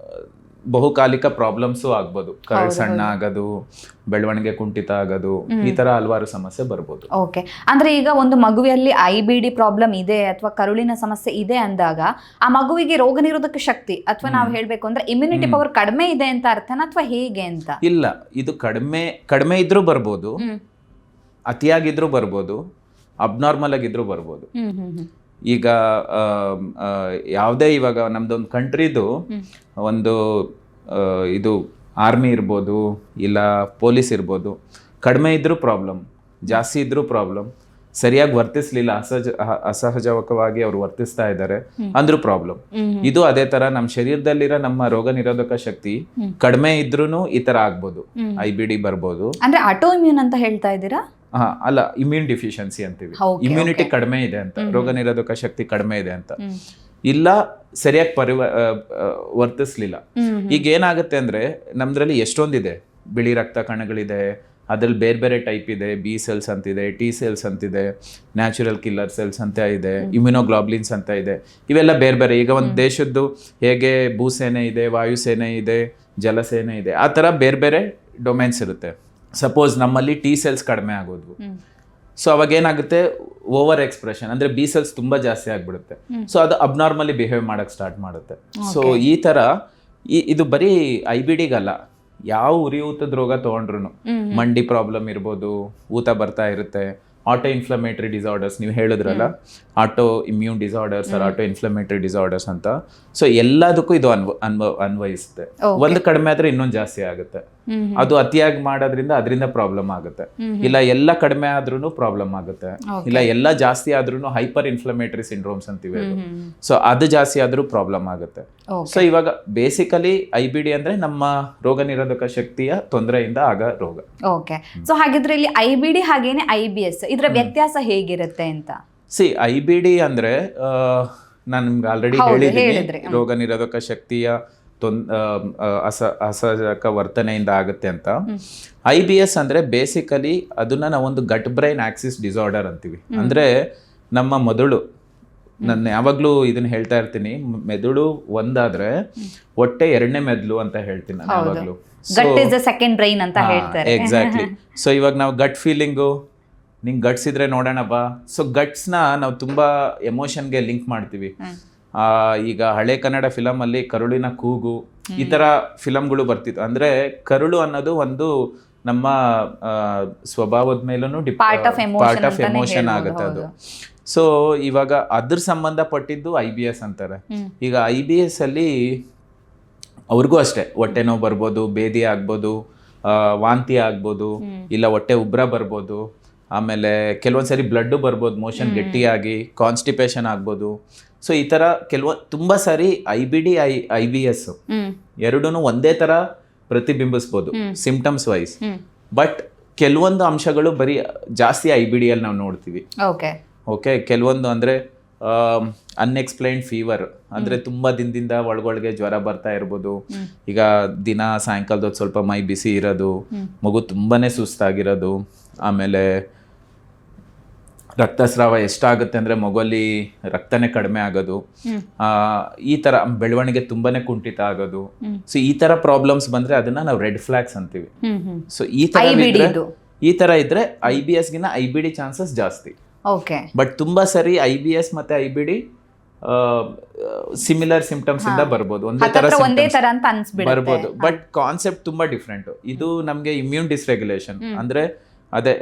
ಬಹುಕಾಲಿಕ ಪ್ರಾಬ್ಲಮ್ಸು ಆಗ್ಬೋದು. ಕರಳು ಸಣ್ಣ ಆಗೋದು, ಬೆಳವಣಿಗೆ ಕುಂಠಿತ ಆಗೋದು, ಈ ತರ ಹಲವಾರು ಸಮಸ್ಯೆ ಬರ್ಬೋದು. ಓಕೆ, ಅಂದ್ರೆ ಈಗ ಒಂದು ಮಗುವಿನಲ್ಲಿ IBD ಪ್ರಾಬ್ಲಮ್ ಇದೆ ಅಥವಾ ಕರುಳಿನ ಸಮಸ್ಯೆ ಇದೆ ಅಂದಾಗ ಆ ಮಗುವಿಗೆ ರೋಗ ನಿರೋಧಕ ಶಕ್ತಿ ಅಥವಾ ನಾವು ಹೇಳ್ಬೇಕು ಅಂದ್ರೆ ಇಮ್ಯುನಿಟಿ ಪವರ್ ಕಡಿಮೆ ಇದೆ ಅಂತ ಅರ್ಥನಾ ಅಥವಾ ಹೇಗೆ ಅಂತ? ಇಲ್ಲ, ಇದು ಕಡಿಮೆ ಇದ್ರೂ ಬರ್ಬೋದು, ಅತಿಯಾಗಿದ್ರೂ ಬರ್ಬೋದು, ಅಬ್ನಾರ್ಮಲ್ ಆಗಿದ್ರೂ ಬರ್ಬೋದು. ಈಗ ಯಾವುದೇ ಇವಾಗ ನಮ್ದೊಂದು ಕಂಟ್ರಿದು ಒಂದು ಇದು ಆರ್ಮಿ ಇರ್ಬೋದು, ಇಲ್ಲ ಪೊಲೀಸ್ ಇರ್ಬೋದು, ಕಡಿಮೆ ಇದ್ರೂ ಪ್ರಾಬ್ಲಮ್, ಜಾಸ್ತಿ ಇದ್ರೂ ಪ್ರಾಬ್ಲಮ್, ಸರಿಯಾಗಿ ವರ್ತಿಸ್ಲಿಲ್ಲ, ಅಸಹಜವಾಗಿ ಅವ್ರು ವರ್ತಿಸ್ತಾ ಇದ್ದಾರೆ ಅಂದ್ರೂ ಪ್ರಾಬ್ಲಮ್. ಇದು ಅದೇ ತರ ನಮ್ಮ ಶರೀರದಲ್ಲಿರೋ ನಮ್ಮ ರೋಗ ನಿರೋಧಕ ಶಕ್ತಿ ಕಡಿಮೆ ಇದ್ರೂ ಈ ತರ ಆಗ್ಬೋದು, IBD ಬರ್ಬೋದು. ಅಂದ್ರೆ ಆಟೋ ಇಮ್ಯೂನ್ ಅಂತ ಹೇಳ್ತಾ ಇದ್ದೀರಾ? ಅಲ್ಲ, ಇಮ್ಯೂನ್ ಡಿಫಿಷಿಯನ್ಸಿ ಅಂತೀವಿ. ಇಮ್ಯುನಿಟಿ ಕಡಿಮೆ ಇದೆ ಅಂತ, ರೋಗ ನಿರೋಧಕ ಶಕ್ತಿ ಕಡಿಮೆ ಇದೆ ಅಂತ, ಇಲ್ಲ ಸರಿಯಾಗಿ ವರ್ತಿಸ್ಲಿಲ್ಲ. ಈಗ ಏನಾಗುತ್ತೆ ಅಂದ್ರೆ ನಮ್ದ್ರಲ್ಲಿ ಎಷ್ಟೊಂದಿದೆ, ಬಿಳಿ ರಕ್ತ ಕಣಗಳಿದೆ, ಅದ್ರಲ್ಲಿ ಬೇರೆ ಬೇರೆ ಟೈಪ್ ಇದೆ. B ಸೆಲ್ಸ್ ಅಂತಿದೆ, T ಸೆಲ್ಸ್ ಅಂತಿದೆ, ನ್ಯಾಚುರಲ್ ಕಿಲ್ಲರ್ ಸೆಲ್ಸ್ ಅಂತ ಇದೆ, ಇಮ್ಯುನೋಗ್ಲೋಬ್ಲಿನ್ಸ್ ಅಂತ ಇದೆ. ಇವೆಲ್ಲ ಬೇರೆ ಬೇರೆ. ಈಗ ಒಂದು ದೇಶದ್ದು ಹೇಗೆ ಭೂಸೇನೆ ಇದೆ, ವಾಯುಸೇನೆ ಇದೆ, ಜಲಸೇನೆ ಇದೆ, ಆ ಥರ ಬೇರೆ ಬೇರೆ ಡೊಮೇನ್ಸ್ ಇರುತ್ತೆ. ಸಪೋಸ್ ನಮ್ಮಲ್ಲಿ T ಸೆಲ್ಸ್ ಕಡಿಮೆ ಆಗೋದು, ಸೊ ಅವಾಗ ಏನಾಗುತ್ತೆ, ಓವರ್ ಎಕ್ಸ್ಪ್ರೆಷನ್ ಅಂದ್ರೆ B ಸೆಲ್ಸ್ ತುಂಬಾ ಜಾಸ್ತಿ ಆಗ್ಬಿಡುತ್ತೆ. ಸೊ ಅದು ಅಬ್ನಾರ್ಮಲಿ ಬಿಹೇವ್ ಮಾಡಕ್ ಸ್ಟಾರ್ಟ್ ಮಾಡುತ್ತೆ. ಸೊ ಈ ತರ ಇದು ಬರೀ IBDಗಲ್ಲ, ಯಾವ ಉರಿಯೂತದ ರೋಗ ತಗೊಂಡ್ರು, ಮಂಡಿ ಪ್ರಾಬ್ಲಮ್ ಇರ್ಬೋದು, ಊತ ಬರ್ತಾ ಇರುತ್ತೆ, ಆಟೋ ಇನ್ಫ್ಲಮೇಟರಿ ಡಿಸಾರ್ಡರ್ಸ್ ನೀವು ಹೇಳಿದ್ರಲ್ಲ, autoimmune disorders or autoinflammatory disorders ಅಂತ. ಸೊ ಎಲ್ಲದಕ್ಕೂ ಇದು ಅನ್ವಯಿಸುತ್ತೆ. ಒಂದು ಕಡಿಮೆ ಆದ್ರೆ ಇನ್ನೊಂದು ಜಾಸ್ತಿ ಆಗುತ್ತೆ. ಅದು ಅತಿಯಾಗಿ ಮಾಡೋದ್ರಿಂದ ಅದರಿಂದ ಪ್ರಾಬ್ಲಮ್ ಆಗುತ್ತೆ. ಇಲ್ಲ ಎಲ್ಲ ಕಡಿಮೆ ಆದ್ರೂ ಪ್ರಾಬ್ಲಮ್ ಆಗುತ್ತೆ. ಇಲ್ಲ ಎಲ್ಲ ಜಾಸ್ತಿ ಆದ್ರೂ ಹೈಪರ್ ಇನ್ಫ್ಲಮೇಟರಿ ಸಿಂಡ್ರೋಮ್ಸ್ ಅಂತೀವಿ. ಸೊ ಅದು ಜಾಸ್ತಿ ಆದ್ರೂ ಪ್ರಾಬ್ಲಮ್ ಆಗುತ್ತೆ. ಸೊ ಇವಾಗ ಬೇಸಿಕಲಿ IBD ಅಂದ್ರೆ ನಮ್ಮ ರೋಗ ನಿರೋಧಕ ಶಕ್ತಿಯ ತೊಂದರೆಯಿಂದ ಆಗ ರೋಗ. ಓಕೆ, ಸೊ ಹಾಗಿದ್ರೆ ಇಲ್ಲಿ IBD ಹಾಗೇನೆ IBS ಇದರ ವ್ಯತ್ಯಾಸ ಹೇಗಿರುತ್ತೆ ಅಂತ? IBD ಅಂದರೆ ನಾನು ನಿಮ್ಗೆ ಆಲ್ರೆಡಿ ಹೇಳಿದ್ದೀನಿ, ಹೇಳಿದ್ರಿ. ರೋಗ ನಿರೋಧಕ ಶಕ್ತಿಯ ಅಸಹಜಕ ವರ್ತನೆಯಿಂದ ಆಗುತ್ತೆ ಅಂತ. IBS ಅಂದರೆ ಬೇಸಿಕಲಿ ಅದನ್ನ ನಾವೊಂದು ಗಟ್ ಬ್ರೈನ್ ಆಕ್ಸಿಸ್ ಡಿಸಾರ್ಡರ್ ಅಂತೀವಿ. ಅಂದರೆ ನಮ್ಮ ಮೆದುಳು, ನಾನು ಯಾವಾಗಲೂ ಇದನ್ನ ಹೇಳ್ತಾ ಇರ್ತೀನಿ, ಮೆದುಳು ಒಂದಾದ್ರೆ ಹೊಟ್ಟೆ ಎರಡನೇ ಮೆದುಳು ಅಂತ ಹೇಳ್ತೀನಿ ನಾನು ಯಾವಾಗಲೂ. ಗಟ್ ಇಸ್ ದ ಸೆಕೆಂಡ್ ಬ್ರೈನ್ ಅಂತ ಹೇಳ್ತಾರೆ. ಎಕ್ಸಾಕ್ಟ್ಲಿ. ಸೊ ಇವಾಗ ನಾವು ಗಟ್ ಫೀಲಿಂಗು, ನಿಂಗೆ ಗಟ್ಸ್ ಇದ್ರೆ ನೋಡೋಣ ಬಾ. ಸೊ ಗಟ್ಸ್ನ ನಾವು ತುಂಬ ಎಮೋಷನ್ಗೆ ಲಿಂಕ್ ಮಾಡ್ತೀವಿ. ಈಗ ಹಳೆ ಕನ್ನಡ ಫಿಲಮಲ್ಲಿ ಕರುಳಿನ ಕೂಗು, ಈ ಥರ ಫಿಲಮ್ಗಳು ಬರ್ತಿತ್ತು. ಅಂದರೆ ಕರುಳು ಅನ್ನೋದು ಒಂದು ನಮ್ಮ ಸ್ವಭಾವದ ಮೇಲೂ ಪಾರ್ಟ್ ಆಫ್ ಎಮೋಷನ್ ಆಗುತ್ತೆ ಅದು. ಸೊ ಇವಾಗ ಅದ್ರ ಸಂಬಂಧಪಟ್ಟಿದ್ದು IBS ಅಂತಾರೆ. ಈಗ IBS ಅಲ್ಲಿ ಅವ್ರಿಗೂ ಅಷ್ಟೇ ಹೊಟ್ಟೆ ನೋವು ಬರ್ಬೋದು, ಬೇದಿ ಆಗ್ಬೋದು, ವಾಂತಿ ಆಗ್ಬೋದು, ಇಲ್ಲ ಹೊಟ್ಟೆ ಉಬ್ರ ಬರ್ಬೋದು, ಆಮೇಲೆ ಕೆಲವೊಂದ್ಸರಿ ಬ್ಲಡ್ಡು ಬರ್ಬೋದು, ಮೋಷನ್ ಗಟ್ಟಿಯಾಗಿ ಕಾನ್ಸ್ಟಿಪೇಷನ್ ಆಗ್ಬೋದು. ಸೊ ಈ ಥರ ತುಂಬ ಸಾರಿ IBD IBS ಎರಡೂ ಒಂದೇ ಥರ ಪ್ರತಿಬಿಂಬಿಸ್ಬೋದು ಸಿಂಪ್ಟಮ್ಸ್ ವೈಸ್. ಬಟ್ ಕೆಲವೊಂದು ಅಂಶಗಳು ಬರೀ ಜಾಸ್ತಿ IBD ಅಲ್ಲಿ ನಾವು ನೋಡ್ತೀವಿ. ಓಕೆ, ಕೆಲವೊಂದು ಅಂದರೆ ಅನ್ಎಕ್ಸ್ಪ್ಲೈನ್ಡ್ ಫೀವರ್, ಅಂದರೆ ತುಂಬ ದಿನದಿಂದ ಒಳಗೊಳಗೆ ಜ್ವರ ಬರ್ತಾ ಇರ್ಬೋದು. ಈಗ ದಿನ ಸಾಯಂಕಾಲದ ಸ್ವಲ್ಪ ಮೈ ಬಿಸಿ ಇರೋದು, ಮಗು ತುಂಬಾನೇ ಸುಸ್ತಾಗಿರೋದು, ಆಮೇಲೆ ರಕ್ತಸ್ರಾವ ಎಷ್ಟಾಗುತ್ತೆ ಅಂದರೆ ಮಗುವಲ್ಲಿ ರಕ್ತನೇ ಕಡಿಮೆ ಆಗೋದು, ಈ ಥರ ಬೆಳವಣಿಗೆ ತುಂಬಾನೇ ಕುಂಠಿತ ಆಗೋದು. ಸೊ ಈ ಥರ ಪ್ರಾಬ್ಲಮ್ಸ್ ಬಂದರೆ ಅದನ್ನ ನಾವು ರೆಡ್ ಫ್ಲಾಗ್ಸ್ ಅಂತೀವಿ. ಸೊ ಈ ಥರ ಇದ್ರೆ IBSಗಿನ IBD ಚಾನ್ಸಸ್ ಜಾಸ್ತಿ. ಬಟ್ ತುಂಬಾ ಸರಿ IBS ಮತ್ತೆ IBD ಸಿಮಿಲರ್ ಸಿಂಪ್ಟಮ್ಸ್ ಇಂದ ಬರ್ಬೋದು, ಒಂದೇ ತರ ಬರ್ಬೋದು. ಬಟ್ ಕಾನ್ಸೆಪ್ಟ್ ತುಂಬಾ ಡಿಫ್ರೆಂಟ್. ಇದು ನಮ್ಗೆ ಇಮ್ಯೂನ್ ಡಿಸ್ರೆಗ್ಯುಲೇಷನ್, ಅಂದ್ರೆ ಅದೇ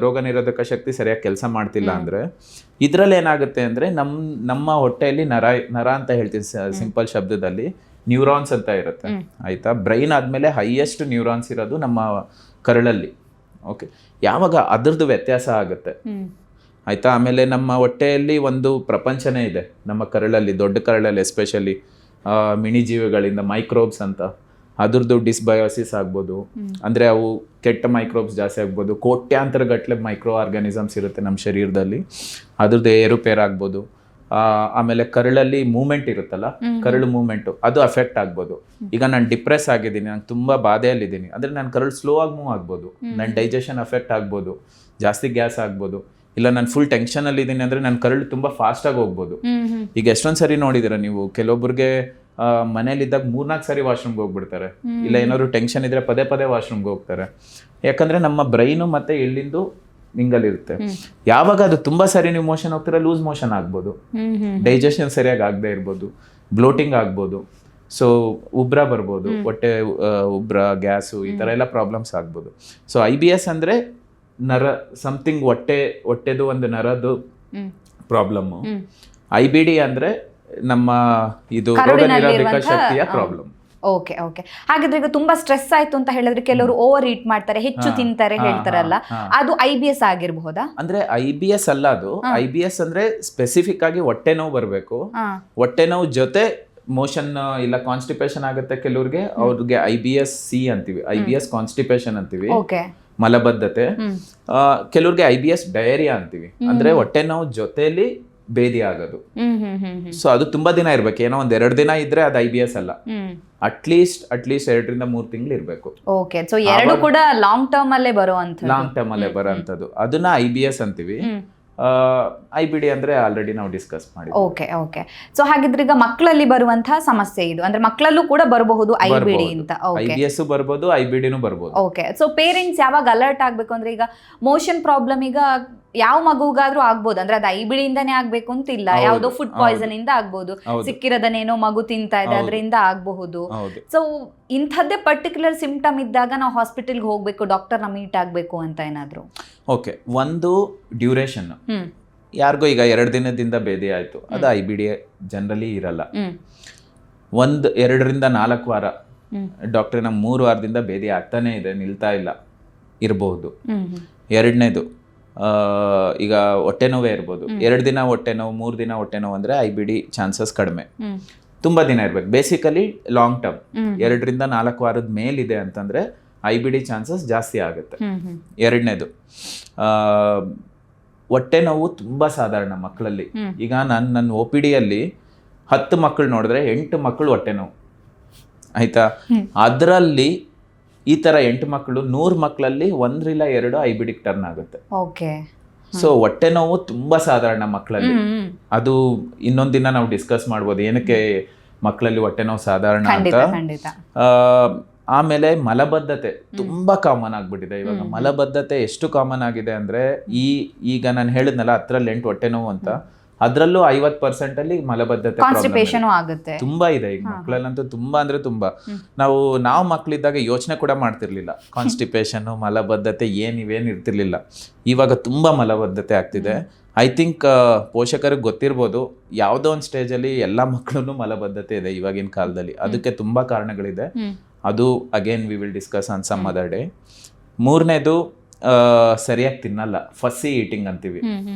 ರೋಗ ನಿರೋಧಕ ಶಕ್ತಿ ಸರಿಯಾಗಿ ಕೆಲಸ ಮಾಡ್ತಿಲ್ಲ ಅಂದ್ರೆ ಇದ್ರಲ್ಲಿ ಏನಾಗುತ್ತೆ ಅಂದ್ರೆ ನಮ್ಮ ಹೊಟ್ಟೆಯಲ್ಲಿ ನರ ಅಂತ ಹೇಳ್ತೀವಿ ಸಿಂಪಲ್ ಶಬ್ದದಲ್ಲಿ, ನ್ಯೂರಾನ್ಸ್ ಅಂತ ಇರುತ್ತೆ. ಆಯ್ತಾ, ಬ್ರೈನ್ ಆದ್ಮೇಲೆ ಹೈಯೆಸ್ಟ್ ನ್ಯೂರಾನ್ಸ್ ಇರೋದು ನಮ್ಮ ಕರಳಲ್ಲಿ. ಓಕೆ, ಯಾವಾಗ ಅದ್ರದ್ದು ವ್ಯತ್ಯಾಸ ಆಗುತ್ತೆ ಆಯ್ತಾ. ಆಮೇಲೆ ನಮ್ಮ ಹೊಟ್ಟೆಯಲ್ಲಿ ಒಂದು ಪ್ರಪಂಚನೇ ಇದೆ ನಮ್ಮ ಕರಳಲ್ಲಿ, ದೊಡ್ಡ ಕರಳಲ್ಲಿ ಎಸ್ಪೆಷಲಿ ಮಿಣಿ ಜೀವಿಗಳಿಂದ ಮೈಕ್ರೋಬ್ಸ್ ಅಂತ, ಅದ್ರದ್ದು ಡಿಸ್ಬಯೋಸಿಸ್ ಆಗ್ಬೋದು, ಅಂದರೆ ಅವು ಕೆಟ್ಟ ಮೈಕ್ರೋಬ್ಸ್ ಜಾಸ್ತಿ ಆಗ್ಬೋದು. ಕೋಟ್ಯಾಂತರ ಗಟ್ಟಲೆ ಮೈಕ್ರೋ ಆರ್ಗಾನಿಸಮ್ಸ್ ಇರುತ್ತೆ ನಮ್ಮ ಶರೀರದಲ್ಲಿ, ಅದ್ರದ್ದು ಏರುಪೇರು ಆಗ್ಬೋದು. ಆಮೇಲೆ ಕರಳಲ್ಲಿ ಮೂಮೆಂಟ್ ಇರುತ್ತಲ್ಲ, ಕರಳು ಮೂಮೆಂಟು ಅದು ಅಫೆಕ್ಟ್ ಆಗ್ಬೋದು. ಈಗ ನಾನು ಡಿಪ್ರೆಸ್ ಆಗಿದ್ದೀನಿ, ನಾನು ತುಂಬ ಬಾಧೆಯಲ್ಲಿದ್ದೀನಿ ಅಂದರೆ ನನ್ನ ಕರಳು ಸ್ಲೋ ಆಗಿ ಮೂವ್ ಆಗ್ಬೋದು, ನನ್ನ ಡೈಜೆಷನ್ ಅಫೆಕ್ಟ್ ಆಗ್ಬೋದು, ಜಾಸ್ತಿ ಗ್ಯಾಸ್ ಆಗ್ಬೋದು. ಇಲ್ಲ ನಾನು ಫುಲ್ ಟೆನ್ಷನಲ್ಲಿ ಇದ್ದೀನಿ ಅಂದರೆ ನನ್ನ ಕರಳು ತುಂಬ ಫಾಸ್ಟಾಗಿ ಹೋಗ್ಬೋದು. ಈಗ ಎಷ್ಟೊಂದು ಸರಿ ನೋಡಿದ್ದೀರ ನೀವು, ಕೆಲವೊಬ್ಬರಿಗೆ ಮನೇಲಿದ್ದಾಗ 3-4 ಸರಿ ವಾಶ್ರೂಮ್ಗೆ ಹೋಗ್ಬಿಡ್ತಾರೆ. ಇಲ್ಲ ಏನಾದ್ರು ಟೆನ್ಷನ್ ಇದ್ರೆ ಪದೇ ಪದೇ ವಾಶ್ರೂಮ್ಗೆ ಹೋಗ್ತಾರೆ. ಯಾಕಂದ್ರೆ ನಮ್ಮ ಬ್ರೈನು ಮತ್ತೆ ಎಳ್ಳಿಂದು ಮಿಂಗಲ್ ಇರುತ್ತೆ. ಯಾವಾಗ ಅದು ತುಂಬಾ ಸರಿ ನೀವು ಮೋಷನ್ ಹೋಗ್ತೀರಾ, ಲೂಸ್ ಮೋಷನ್ ಆಗ್ಬೋದು, ಡೈಜೆಷನ್ ಸರಿಯಾಗಿ ಆಗದೆ ಇರ್ಬೋದು, ಬ್ಲೋಟಿಂಗ್ ಆಗ್ಬೋದು, ಸೊ ಉಬ್ರ ಬರ್ಬೋದು, ಹೊಟ್ಟೆ ಉಬ್ರ, ಗ್ಯಾಸು, ಈ ಥರ ಎಲ್ಲ ಪ್ರಾಬ್ಲಮ್ಸ್ ಆಗ್ಬೋದು. ಸೊ IBS ಅಂದರೆ ನರ ಸಮಥಿಂಗ್ ಹೊಟ್ಟೆದು ಒಂದು ನರದ್ದು ಪ್ರಾಬ್ಲಮ್ಮು. IBD ಅಂದರೆ ನಮ್ಮ ಇದು ರೋಗ ನಿರೋಧಕ ಶಕ್ತಿಯ ಪ್ರಾಬ್ಲಮ್. ಓಕೆ. ಹಾಗಾದ್ರೆ ಈಗ ತುಂಬಾ ಸ್ಟ್ರೆಸ್ ಆಯ್ತು ಅಂತ ಹೇಳಿದ್ರೆ ಕೆಲವರು ಓವರ್ ಈಟ್ ಮಾಡ್ತಾರೆ, ಹೆಚ್ಚು ತಿಂತಾರೆ ಹೇಳ್ತಾರಲ್ಲ, ಅದು IBS ಆಗಿರಬಹುದಾ? ಅಂದ್ರೆ IBS ಅಲ್ಲ ಅದು. IBS ಅಂದ್ರೆ ಸ್ಪೆಸಿಫಿಕ್ ಆಗಿ ಹೊಟ್ಟೆ ನೋವು ಬರಬೇಕು. ಹೊಟ್ಟೆ ನೋವು ಜೊತೆ ಮೋಷನ್ ಇಲ್ಲ ಕಾನ್ಸ್ಟಿಪೇಷನ್ ಆಗುತ್ತೆ ಕೆಲವ್ರಿಗೆ, ಅವ್ರಿಗೆ IBS-C ಅಂತೀವಿ, IBS ಕಾನ್ಸ್ಟಿಪೇಷನ್ ಅಂತೀವಿ, ಮಲಬದ್ಧತೆ. ಕೆಲವ್ರಿಗೆ IBS ಡಯರಿಯಾ ಅಂತೀವಿ, ಅಂದ್ರೆ ಹೊಟ್ಟೆ ನೋವು ಜೊತೆಲಿ ಬೇದಿ ಆಗೋದು. ಸೊ ಅದು ತುಂಬಾ ದಿನ ಇರ್ಬೇಕು, ಏನೋ 1-2 ದಿನ ಇದ್ರೆ ಅದು IBS ಅಲ್ಲ, ಅಟ್ಲೀಸ್ಟ್ 2-3 ತಿಂಗಳು ಇರ್ಬೇಕು. ಓಕೆ, ಸೊ ಎರಡು ಕೂಡ ಲಾಂಗ್ ಟರ್ಮ್ ಅಲ್ಲೇ ಬರೋಂಥದ್ದು, ಅದನ್ನ IBS ಅಂತೀವಿ. IBD ಅಂದ್ರೆ ಆಲ್ರೆಡಿ ನಾವು ಡಿಸ್ಕಸ್ ಮಾಡಿ. ಓಕೆ. ಸೊ ಹಾಗಿದ್ರೆ ಈಗ ಮಕ್ಕಳಲ್ಲಿ ಬರುವಂತಹ ಸಮಸ್ಯೆ ಇದು, ಅಂದ್ರೆ ಮಕ್ಕಳಲ್ಲೂ ಕೂಡ ಬರಬಹುದು IBD ಅಂತ. IBS ಬರ್ಬೋದು, IBD ಬರ್ಬೋದು. ಓಕೆ, ಸೊ ಪೇರೆಂಟ್ಸ್ ಯಾವಾಗ ಅಲರ್ಟ್ ಆಗ್ಬೇಕು ಅಂದ್ರೆ, ಈಗ ಮೋಷನ್ ಪ್ರಾಬ್ಲಮ್ ಈಗ ಯಾವ ಮಗುಗಾದ್ರೂ ಆಗ್ಬೋದು, ಅಂದ್ರೆ ಅದು IBD ಇಂದಾನೇ ಆಗ್ಬೇಕು ಅಂತ ಇಲ್ಲ, ಯಾವ್ದೋ ಫುಡ್ ಪಾಯ್ಸನ್ ಇಂದ ಆಗ್ಬೋದು, ಸಿಕ್ಕಿರೋದನ್ನೇನೋ ಮಗು ತಿಂತಾ ಇದೆ ಅದರಿಂದ ಆಗಬಹುದು. ಸೊ ಇಂಥದ್ದೇ ಪರ್ಟಿಕ್ಯುಲರ್ ಸಿಂಪ್ಟಮ್ ಇದ್ದಾಗ ನಾವು ಹಾಸ್ಪಿಟಲ್ಗೆ ಹೋಗ್ಬೇಕು, ಡಾಕ್ಟರ್ನ ಮೀಟ್ ಆಗ್ಬೇಕು ಅಂತ ಏನಾದ್ರು? ಓಕೆ, ಒಂದು ಡ್ಯೂರೇಷನ್. ಯಾರಿಗೋ ಈಗ 2 ದಿನದಿಂದ ಬೇದಿ ಆಯ್ತು, ಅದು IBD ಜನರಲಿ ಇರಲ್ಲ. 2 ರಿಂದ 4 ವಾರ, ಡಾಕ್ಟ್ರೆ ನಮ್ಗೆ 3 ವಾರದಿಂದ ಬೇದಿ ಆಗ್ತಾನೆ ಇದೆ, ನಿಲ್ತಾ ಇಲ್ಲ, ಇರಬಹುದು. ಎರಡನೇದು ಈಗ ಹೊಟ್ಟೆ ನೋವೇ ಇರ್ಬೋದು, 2 ದಿನ ಹೊಟ್ಟೆ ನೋವು, 3 ದಿನ ಹೊಟ್ಟೆ ನೋವು ಅಂದ್ರೆ IBD ಚಾನ್ಸಸ್ ಕಡಿಮೆ. ತುಂಬಾ ದಿನ ಇರ್ಬೇಕು, ಬೇಸಿಕಲಿ ಲಾಂಗ್ ಟರ್ಮ್ 2 ರಿಂದ 4 ವಾರದ ಮೇಲಿದೆ ಅಂತಂದ್ರೆ IBD ಚಾನ್ಸಸ್ ಜಾಸ್ತಿ ಆಗುತ್ತೆ. ಎರಡನೇದು ಹೊಟ್ಟೆ ನೋವು ತುಂಬ ಸಾಧಾರಣ ಮಕ್ಕಳಲ್ಲಿ. ಈಗ ನನ್ನ ಒ ಪಿ ಡಿಯಲ್ಲಿ 10 ಮಕ್ಕಳು ನೋಡಿದ್ರೆ 8 ಮಕ್ಕಳು ಹೊಟ್ಟೆ ನೋವು, ಆಯಿತಾ. ಅದರಲ್ಲಿ ಈ ಥರ 8 ಮಕ್ಕಳು 100 ಮಕ್ಕಳಲ್ಲಿ 1 ಇಲ್ಲ 2 IBD ಟರ್ನ್ ಆಗುತ್ತೆ. ಓಕೆ. ಸೊ ಹೊಟ್ಟೆ ನೋವು ತುಂಬ ಸಾಧಾರಣ ಮಕ್ಕಳಲ್ಲಿ. ಅದು ಇನ್ನೊಂದು ದಿನ ನಾವು ಡಿಸ್ಕಸ್ ಮಾಡ್ಬೋದು ಏನಕ್ಕೆ ಮಕ್ಕಳಲ್ಲಿ ಹೊಟ್ಟೆ ನೋವು ಸಾಧಾರಣ ಅಂತ. ಆಮೇಲೆ ಮಲಬದ್ಧತೆ ತುಂಬಾ ಕಾಮನ್ ಆಗ್ಬಿಟ್ಟಿದೆ ಇವಾಗ. ಮಲಬದ್ಧತೆ ಎಷ್ಟು ಕಾಮನ್ ಆಗಿದೆ ಅಂದ್ರೆ ಈಗ ನಾನು ಹೇಳಿದ್ನಲ್ಲ 10ರಲ್ಲಿ 8 ಹೊಟ್ಟೆ ನೋವು ಅಂತ, ಅದ್ರಲ್ಲೂ 50% ಅಲ್ಲಿ ಮಲಬದ್ಧತೆ ಆಗುತ್ತೆ. ತುಂಬಾ ಇದೆ ಈಗ ಮಕ್ಕಳಲ್ಲಂತೂ, ತುಂಬಾ ಅಂದ್ರೆ ತುಂಬಾ. ನಾವು ಮಕ್ಕಳಿದ್ದಾಗ ಯೋಚನೆ ಕೂಡ ಮಾಡ್ತಿರ್ಲಿಲ್ಲ ಕಾನ್ಸ್ಟಿಪೇಷನ್ ಮಲಬದ್ಧತೆ ಇವೇನು ಇರ್ತಿರ್ಲಿಲ್ಲ. ಇವಾಗ ತುಂಬಾ ಮಲಬದ್ಧತೆ ಆಗ್ತಿದೆ. ಐ ಥಿಂಕ್ ಪೋಷಕರಿಗೆ ಗೊತ್ತಿರ್ಬೋದು, ಯಾವುದೋ ಒಂದು ಸ್ಟೇಜಲ್ಲಿ ಎಲ್ಲ ಮಕ್ಕಳೂ ಮಲಬದ್ಧತೆ ಇದೆ ಇವಾಗಿನ ಕಾಲದಲ್ಲಿ. ಅದಕ್ಕೆ ತುಂಬಾ ಕಾರಣಗಳಿದೆ. ಅದು again we will discuss on some other day. ಮೂರನೇದು ಸರಿಯಾಗಿ ತಿನ್ನಲ್ಲ, ಫಸ್ಸಿ ಈಟಿಂಗ್ ಅಂತೀವಿ.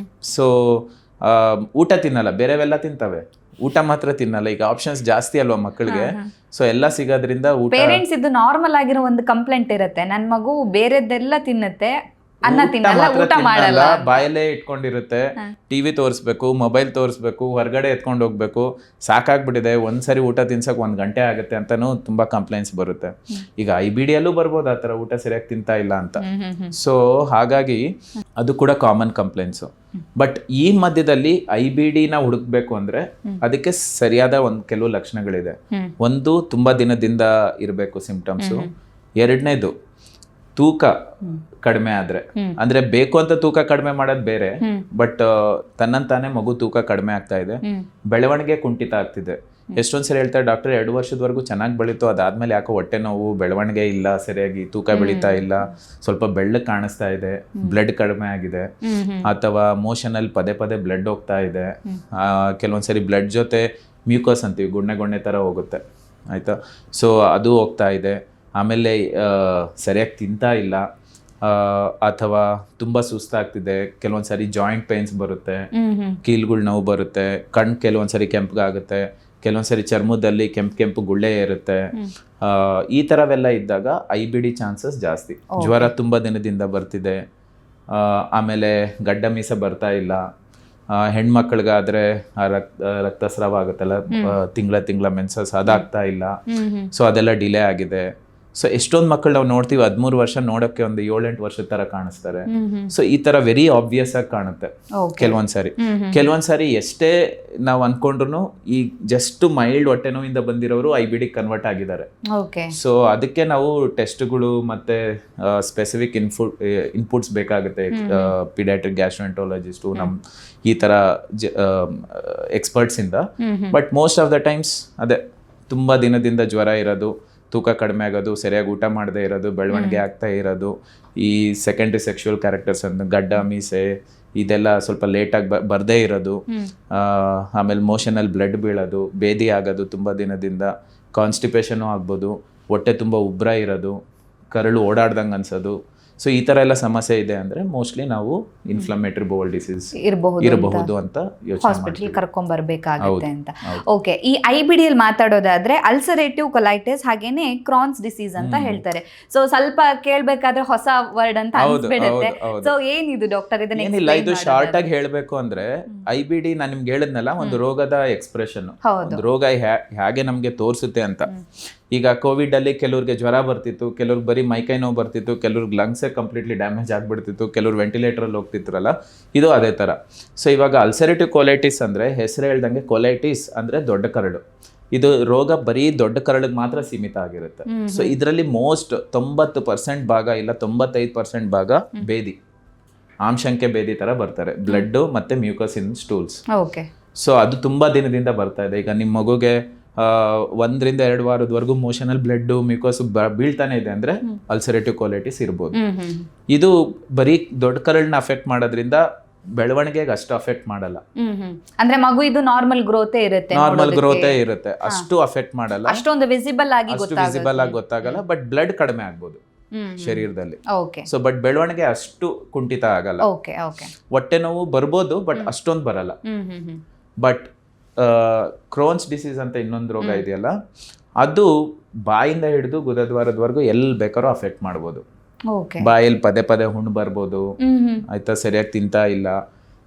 ಸೊ ಊಟ ತಿನ್ನಲ್ಲ, ಬೇರೆವೆಲ್ಲ ತಿಂತವೆ, ಊಟ ಮಾತ್ರ ತಿನ್ನಲ್ಲ. ಈಗ ಆಪ್ಷನ್ಸ್ ಜಾಸ್ತಿ ಅಲ್ವಾ ಮಕ್ಕಳಿಗೆ, ಸೊ ಎಲ್ಲ ಸಿಗೋದ್ರಿಂದ ಊಟ. ಪೇರೆಂಟ್ಸ್ ಇದು ನಾರ್ಮಲ್ ಆಗಿರೋ ಒಂದು ಕಂಪ್ಲೇಂಟ್ ಇರುತ್ತೆ, ನನ್ನ ಮಗು ಬೇರೆದೆಲ್ಲ ತಿನ್ನುತ್ತೆ, ಅನ್ನ ತಿನ್ನಲ್ಲ, ಊಟ ಮಾಡಲ್ಲ, ಬಾಯಲ್ಲೇ ಇಟ್ಕೊಂಡಿರುತ್ತೆ. ಟಿವಿ ತೋರಿಸ್ಬೇಕು, ಮೊಬೈಲ್ ತೋರಿಸ್ಬೇಕು, ಹೊರಗಡೆ ಎತ್ಕೊಂಡು ಹೋಗ್ಬೇಕು, ಸಾಕಾಗ್ಬಿಟ್ಟಿದೆ, ಒಂದ್ಸರಿ ಊಟ ತಿನ್ಸಕ್ 1 ಗಂಟೆ ಆಗುತ್ತೆ ಅಂತಾನು ತುಂಬಾ ಕಂಪ್ಲೇಂಟ್ಸ್ ಬರುತ್ತೆ. ಈಗ IBD ಅಲ್ಲೂ ಬರ್ಬೋದು ಆ ಥರ, ಊಟ ಸರಿಯಾಗಿ ತಿಂತಾ ಇಲ್ಲ ಅಂತ. ಸೊ ಹಾಗಾಗಿ ಅದು ಕೂಡ ಕಾಮನ್ ಕಂಪ್ಲೇಂಟ್ಸು. ಬಟ್ ಈ ಮಧ್ಯದಲ್ಲಿ IBDನ ಹುಡುಕ್ಬೇಕು ಅಂದ್ರೆ ಅದಕ್ಕೆ ಸರಿಯಾದ ಕೆಲವು ಲಕ್ಷಣಗಳಿದೆ. ಒಂದು, ತುಂಬಾ ದಿನದಿಂದ ಇರಬೇಕು ಸಿಂಪ್ಟಮ್ಸು. ಎರಡನೇದು, ತೂಕ ಕಡಿಮೆ ಆದ್ರೆ, ಅಂದ್ರೆ ಬೇಕು ಅಂತ ತೂಕ ಕಡಿಮೆ ಮಾಡೋದು ಬೇರೆ, ಬಟ್ ತನ್ನಂತಾನೆ ಮಗು ತೂಕ ಕಡಿಮೆ ಆಗ್ತಾ ಇದೆ, ಬೆಳವಣಿಗೆ ಕುಂಠಿತ ಆಗ್ತಿದೆ. ಎಷ್ಟೊಂದ್ಸರಿ ಹೇಳ್ತಾರೆ ಡಾಕ್ಟರ್ 2 ವರ್ಷದವರೆಗೂ ಚೆನ್ನಾಗಿ ಬೆಳೀತು, ಅದಾದ್ಮೇಲೆ ಯಾಕೋ ಹೊಟ್ಟೆ ನೋವು, ಬೆಳವಣಿಗೆ ಇಲ್ಲ ಸರಿಯಾಗಿ, ತೂಕ ಬೆಳೀತಾ ಇಲ್ಲ, ಸ್ವಲ್ಪ ಬೆಳ್ಳಗೆ ಕಾಣಿಸ್ತಾ ಇದೆ, ಬ್ಲಡ್ ಕಡಿಮೆ ಆಗಿದೆ, ಅಥವಾ ಮೋಷನಲ್ಲಿ ಪದೇ ಪದೇ ಬ್ಲಡ್ ಹೋಗ್ತಾ ಇದೆ. ಕೆಲವೊಂದ್ಸರಿ ಬ್ಲಡ್ ಜೊತೆ ಮ್ಯೂಕಸ್ ಅಂತೀವಿ, ಗುಣ್ಣೆ ಥರ ಹೋಗುತ್ತೆ, ಆಯಿತಾ. ಸೊ ಅದು ಹೋಗ್ತಾ ಇದೆ. ಆಮೇಲೆ ಸರಿಯಾಗಿ ತಿಂತಾ ಇಲ್ಲ, ಅಥವಾ ತುಂಬ ಸುಸ್ತಾಗ್ತಿದೆ, ಕೆಲವೊಂದ್ಸರಿ ಜಾಯಿಂಟ್ ಪೇನ್ಸ್ ಬರುತ್ತೆ, ಕೀಲ್ಗಳ ನೋವು ಬರುತ್ತೆ, ಕಣ್ಣು ಕೆಲವೊಂದ್ಸರಿ ಕೆಂಪಗಾಗುತ್ತೆ, ಕೆಲವೊಂದ್ಸರಿ ಚರ್ಮದಲ್ಲಿ ಕೆಂಪು ಗುಳ್ಳೆ ಇರುತ್ತೆ. ಈ ಥರವೆಲ್ಲ ಇದ್ದಾಗ IBD ಚಾನ್ಸಸ್ ಜಾಸ್ತಿ. ಜ್ವರ ತುಂಬ ದಿನದಿಂದ ಬರ್ತಿದೆ, ಆಮೇಲೆ ಗಡ್ಡ ಮೀಸೆ ಬರ್ತಾ ಇಲ್ಲ, ಹೆಣ್ಮಕ್ಳಿಗಾದ್ರೆ ರಕ್ತಸ್ರಾವ ಆಗುತ್ತಲ್ಲ, ತಿಂಗಳ ಮೆನ್ಸಸ್, ಅದಾಗ್ತಾ ಇಲ್ಲ. ಸೊ ಅದೆಲ್ಲ ಡಿಲೇ ಆಗಿದೆ. ಸೊ ಎಷ್ಟೊಂದು ಮಕ್ಕಳು ನಾವು ನೋಡ್ತೀವಿ 13 ವರ್ಷ ನೋಡೋಕ್ಕೆ ಒಂದು 7-8 ವರ್ಷದ ತರ ಕಾಣಿಸ್ತಾರೆ. ಸೊ ಈ ತರ ವೆರಿ ಆಬ್ವಿಯಸ್ ಆಗಿ ಕಾಣುತ್ತೆ ಕೆಲವೊಂದ್ಸರಿ ಎಷ್ಟೇ ನಾವು ಅನ್ಕೊಂಡ್ರು ಈ ಜಸ್ಟ್ ಮೈಲ್ಡ್ ಹೊಟ್ಟೆ ನೋವಿಂದ ಬಂದಿರೋರು IBD ಕನ್ವರ್ಟ್ ಆಗಿದ್ದಾರೆ. ಸೊ ಅದಕ್ಕೆ ನಾವು ಟೆಸ್ಟ್ಗಳು ಮತ್ತೆ ಸ್ಪೆಸಿಫಿಕ್ ಇನ್ಪುಟ್ಸ್ ಬೇಕಾಗುತ್ತೆ. ಪಿಡಿಯಾಟ್ರಿಕ್ ಗ್ಯಾಸ್ಟ್ರೋಎಂಟರಾಲಜಿಸ್ಟು ಈ ತರ ಎಕ್ಸ್ಪರ್ಟ್ಸ್ ಇಂದ. But most of the times ಅದೇ ತುಂಬಾ ದಿನದಿಂದ ಜ್ವರ ಇರೋದು, ತೂಕ ಕಡಿಮೆ ಆಗೋದು, ಸರಿಯಾಗಿ ಊಟ ಮಾಡದೇ ಇರೋದು, ಬೆಳವಣಿಗೆ ಆಗ್ತಾ ಇರೋದು, ಈ ಸೆಕೆಂಡ್ರಿ ಸೆಕ್ಷುವಲ್ ಕ್ಯಾರೆಕ್ಟರ್ಸ್ ಅಂತ ಗಡ್ಡ ಮೀಸೆ ಇದೆಲ್ಲ ಸ್ವಲ್ಪ ಲೇಟಾಗಿ ಬರದೇ ಇರೋದು, ಆಮೇಲೆ ಮೋಷನಲ್ಲಿ ಬ್ಲಡ್ ಬೀಳೋದು, ಬೇದಿ ಆಗೋದು ತುಂಬ ದಿನದಿಂದ, ಕಾನ್ಸ್ಟಿಪೇಷನು ಆಗ್ಬೋದು, ಹೊಟ್ಟೆ ತುಂಬ ಉಬ್ರ ಇರೋದು, ಕರಳು ಓಡಾಡ್ದಂಗೆ ಅನ್ಸೋದು. ಸೊ ಈ ತರ ಎಲ್ಲ ಸಮಸ್ಯೆ ಇದೆ ಅಂದ್ರೆ ಮೋಸ್ಟ್ಲಿ ನಾವು ಇನ್ಫ್ಲಮೇಟರಿ ಬೌಲ್ ಡಿಸೀಸ್ ಇರಬಹುದು ಅಂತ ಹಾಸ್ಪಿಟಲ್ ಕರ್ಕೊಂಡ್ ಬರ್ಬೇಕಾಗುತ್ತೆ ಅಂತ. ಓಕೆ, ಈ IBD ಅಲ್ಲಿ ಮಾತಾಡೋದಾದ್ರೆ ಅಲ್ಸರೇಟಿವ್ ಕೊಲೈಟಿಸ್ ಹಾಗೇನೆ ಕ್ರಾನ್ಸ್ ಡಿಸೀಸ್ ಅಂತ ಹೇಳ್ತಾರೆ. ಸೊ ಸ್ವಲ್ಪ ಕೇಳ್ಬೇಕಾದ್ರೆ ಹೊಸ ವರ್ಡ್ ಅಂತ ಅನ್ಸ್ಬಿಡುತ್ತೆ. ಸೊ ಏನಿದು ಡಾಕ್ಟರ್? ಏನಿಲ್ಲ, ಇದು ಶಾರ್ಟ್ ಆಗಿ ಹೇಳ್ಬೇಕು ಅಂದ್ರೆ IBD ನಾನು ನಿಮ್ಗೆ ಹೇಳಿದ್ನಲ್ಲ, ಒಂದು ರೋಗದ ಎಕ್ಸ್ಪ್ರೆಷನ್, ಒಂದು ರೋಗ ಹೇಗೆ ನಮ್ಗೆ ತೋರಿಸುತ್ತೆ ಅಂತ. ಈಗ ಕೋವಿಡ್ ಅಲ್ಲಿ ಕೆಲವ್ರಿಗೆ ಜ್ವರ ಬರ್ತಿತ್ತು, ಕೆಲವ್ರಿಗೆ ಬರೀ ಮೈಕೈ ನೋವು ಬರ್ತಿತ್ತು, ಕೆಲವ್ರಿಗೆ ಲಂಗ್ಸೇ ಕಂಪ್ಲೀಟ್ಲಿ ಡ್ಯಾಮೇಜ್ ಆಗ್ಬಿಡ್ತಿತ್ತು, ಕೆಲವ್ರು ವೆಂಟಿಲೇಟರಲ್ಲಿ ಹೋಗ್ತಿದ್ರಲ್ಲ, ಇದು ಅದೇ ಥರ. ಸೊ ಇವಾಗ ಅಲ್ಸರೇಟಿವ್ ಕೊಲೈಟಿಸ್ ಅಂದರೆ ಹೆಸರು ಹೇಳ್ದಂಗೆ, ಕೊಲೈಟಿಸ್ ಅಂದರೆ ದೊಡ್ಡ ಕರಳು. ಇದು ರೋಗ ಬರೀ ದೊಡ್ಡ ಕರಳಿಗೆ ಮಾತ್ರ ಸೀಮಿತ ಆಗಿರುತ್ತೆ. ಸೊ ಇದರಲ್ಲಿ ಮೋಸ್ಟ್ 90% ಭಾಗ ಇಲ್ಲ 95% ಭಾಗ ಬೇದಿ, ಆಮ್ಶಂಕೆ ಬೇದಿ ಥರ ಬರ್ತಾರೆ, ಬ್ಲಡ್ ಮತ್ತು ಮ್ಯೂಕಸ್ ಇನ್ ಸ್ಟೂಲ್ಸ್. ಸೊ ಅದು ತುಂಬ ದಿನದಿಂದ ಬರ್ತಾ ಇದೆ. ಈಗ ನಿಮ್ಮ ಮಗುಗೆ 1 ರಿಂದ 2 ವಾರದವರೆಗೂ ಮೋಷನಲ್ ಬ್ಲಡ್ ಮ್ಯೂಕಸ್ ಬೀಳ್ತಾನೆ ಇದೆ ಅಂದ್ರೆ ಅಲ್ಸರೇಟಿವ್ ಕೊಲೈಟಿಸ್ ಇರ್ಬೋದು. ಇದು ಬರೀ ದೊಡ್ಡ ಕರಳನ್ನ ಅಫೆಕ್ಟ್ ಮಾಡೋದ್ರಿಂದ ಬೆಳವಣಿಗೆಗೆ ಅಷ್ಟು ಅಫೆಕ್ಟ್ ಮಾಡಲ್ಲ. ಅಂದ್ರೆ ಮಗು ಇದು ನಾರ್ಮಲ್ ಗ್ರೋತೆ ಇರುತ್ತೆ, ಅಷ್ಟು ಅಫೆಕ್ಟ್ ಮಾಡಲ್ಲ, ಅಷ್ಟೊಂದು ವಿಸಿಬಲ್ ಆಗಿ ಗೊತ್ತಾಗಲ್ಲ. ಬಟ್ ಬ್ಲಡ್ ಕಡಿಮೆ ಆಗ್ಬೋದು ಶರೀರದಲ್ಲಿ. ಸೊ ಬಟ್ ಬೆಳವಣಿಗೆ ಅಷ್ಟು ಕುಂಠಿತ ಆಗಲ್ಲ. ಹೊಟ್ಟೆ ನೋವು ಬರ್ಬೋದು, ಬಟ್ ಅಷ್ಟೊಂದು ಬರಲ್ಲ. ಬಟ್ ಕ್ರೋನ್ಸ್ ಡಿಸೀಸ್ ಅಂತ ಇನ್ನೊಂದು ರೋಗ ಇದೆಯಲ್ಲ, ಅದು ಬಾಯಿಂದ ಹಿಡಿದು ಗುದದ್ವಾರದವರೆಗೂ ಎಲ್ಲಿ ಬೇಕಾದ್ರೂ ಅಫೆಕ್ಟ್ ಮಾಡ್ಬೋದು. ಬಾಯಲ್ಲಿ ಪದೇ ಪದೇ ಹುಣ್ಣು ಬರ್ಬೋದು, ಆಯ್ತಾ, ಸರಿಯಾಗಿ ತಿಂತಾ ಇಲ್ಲ,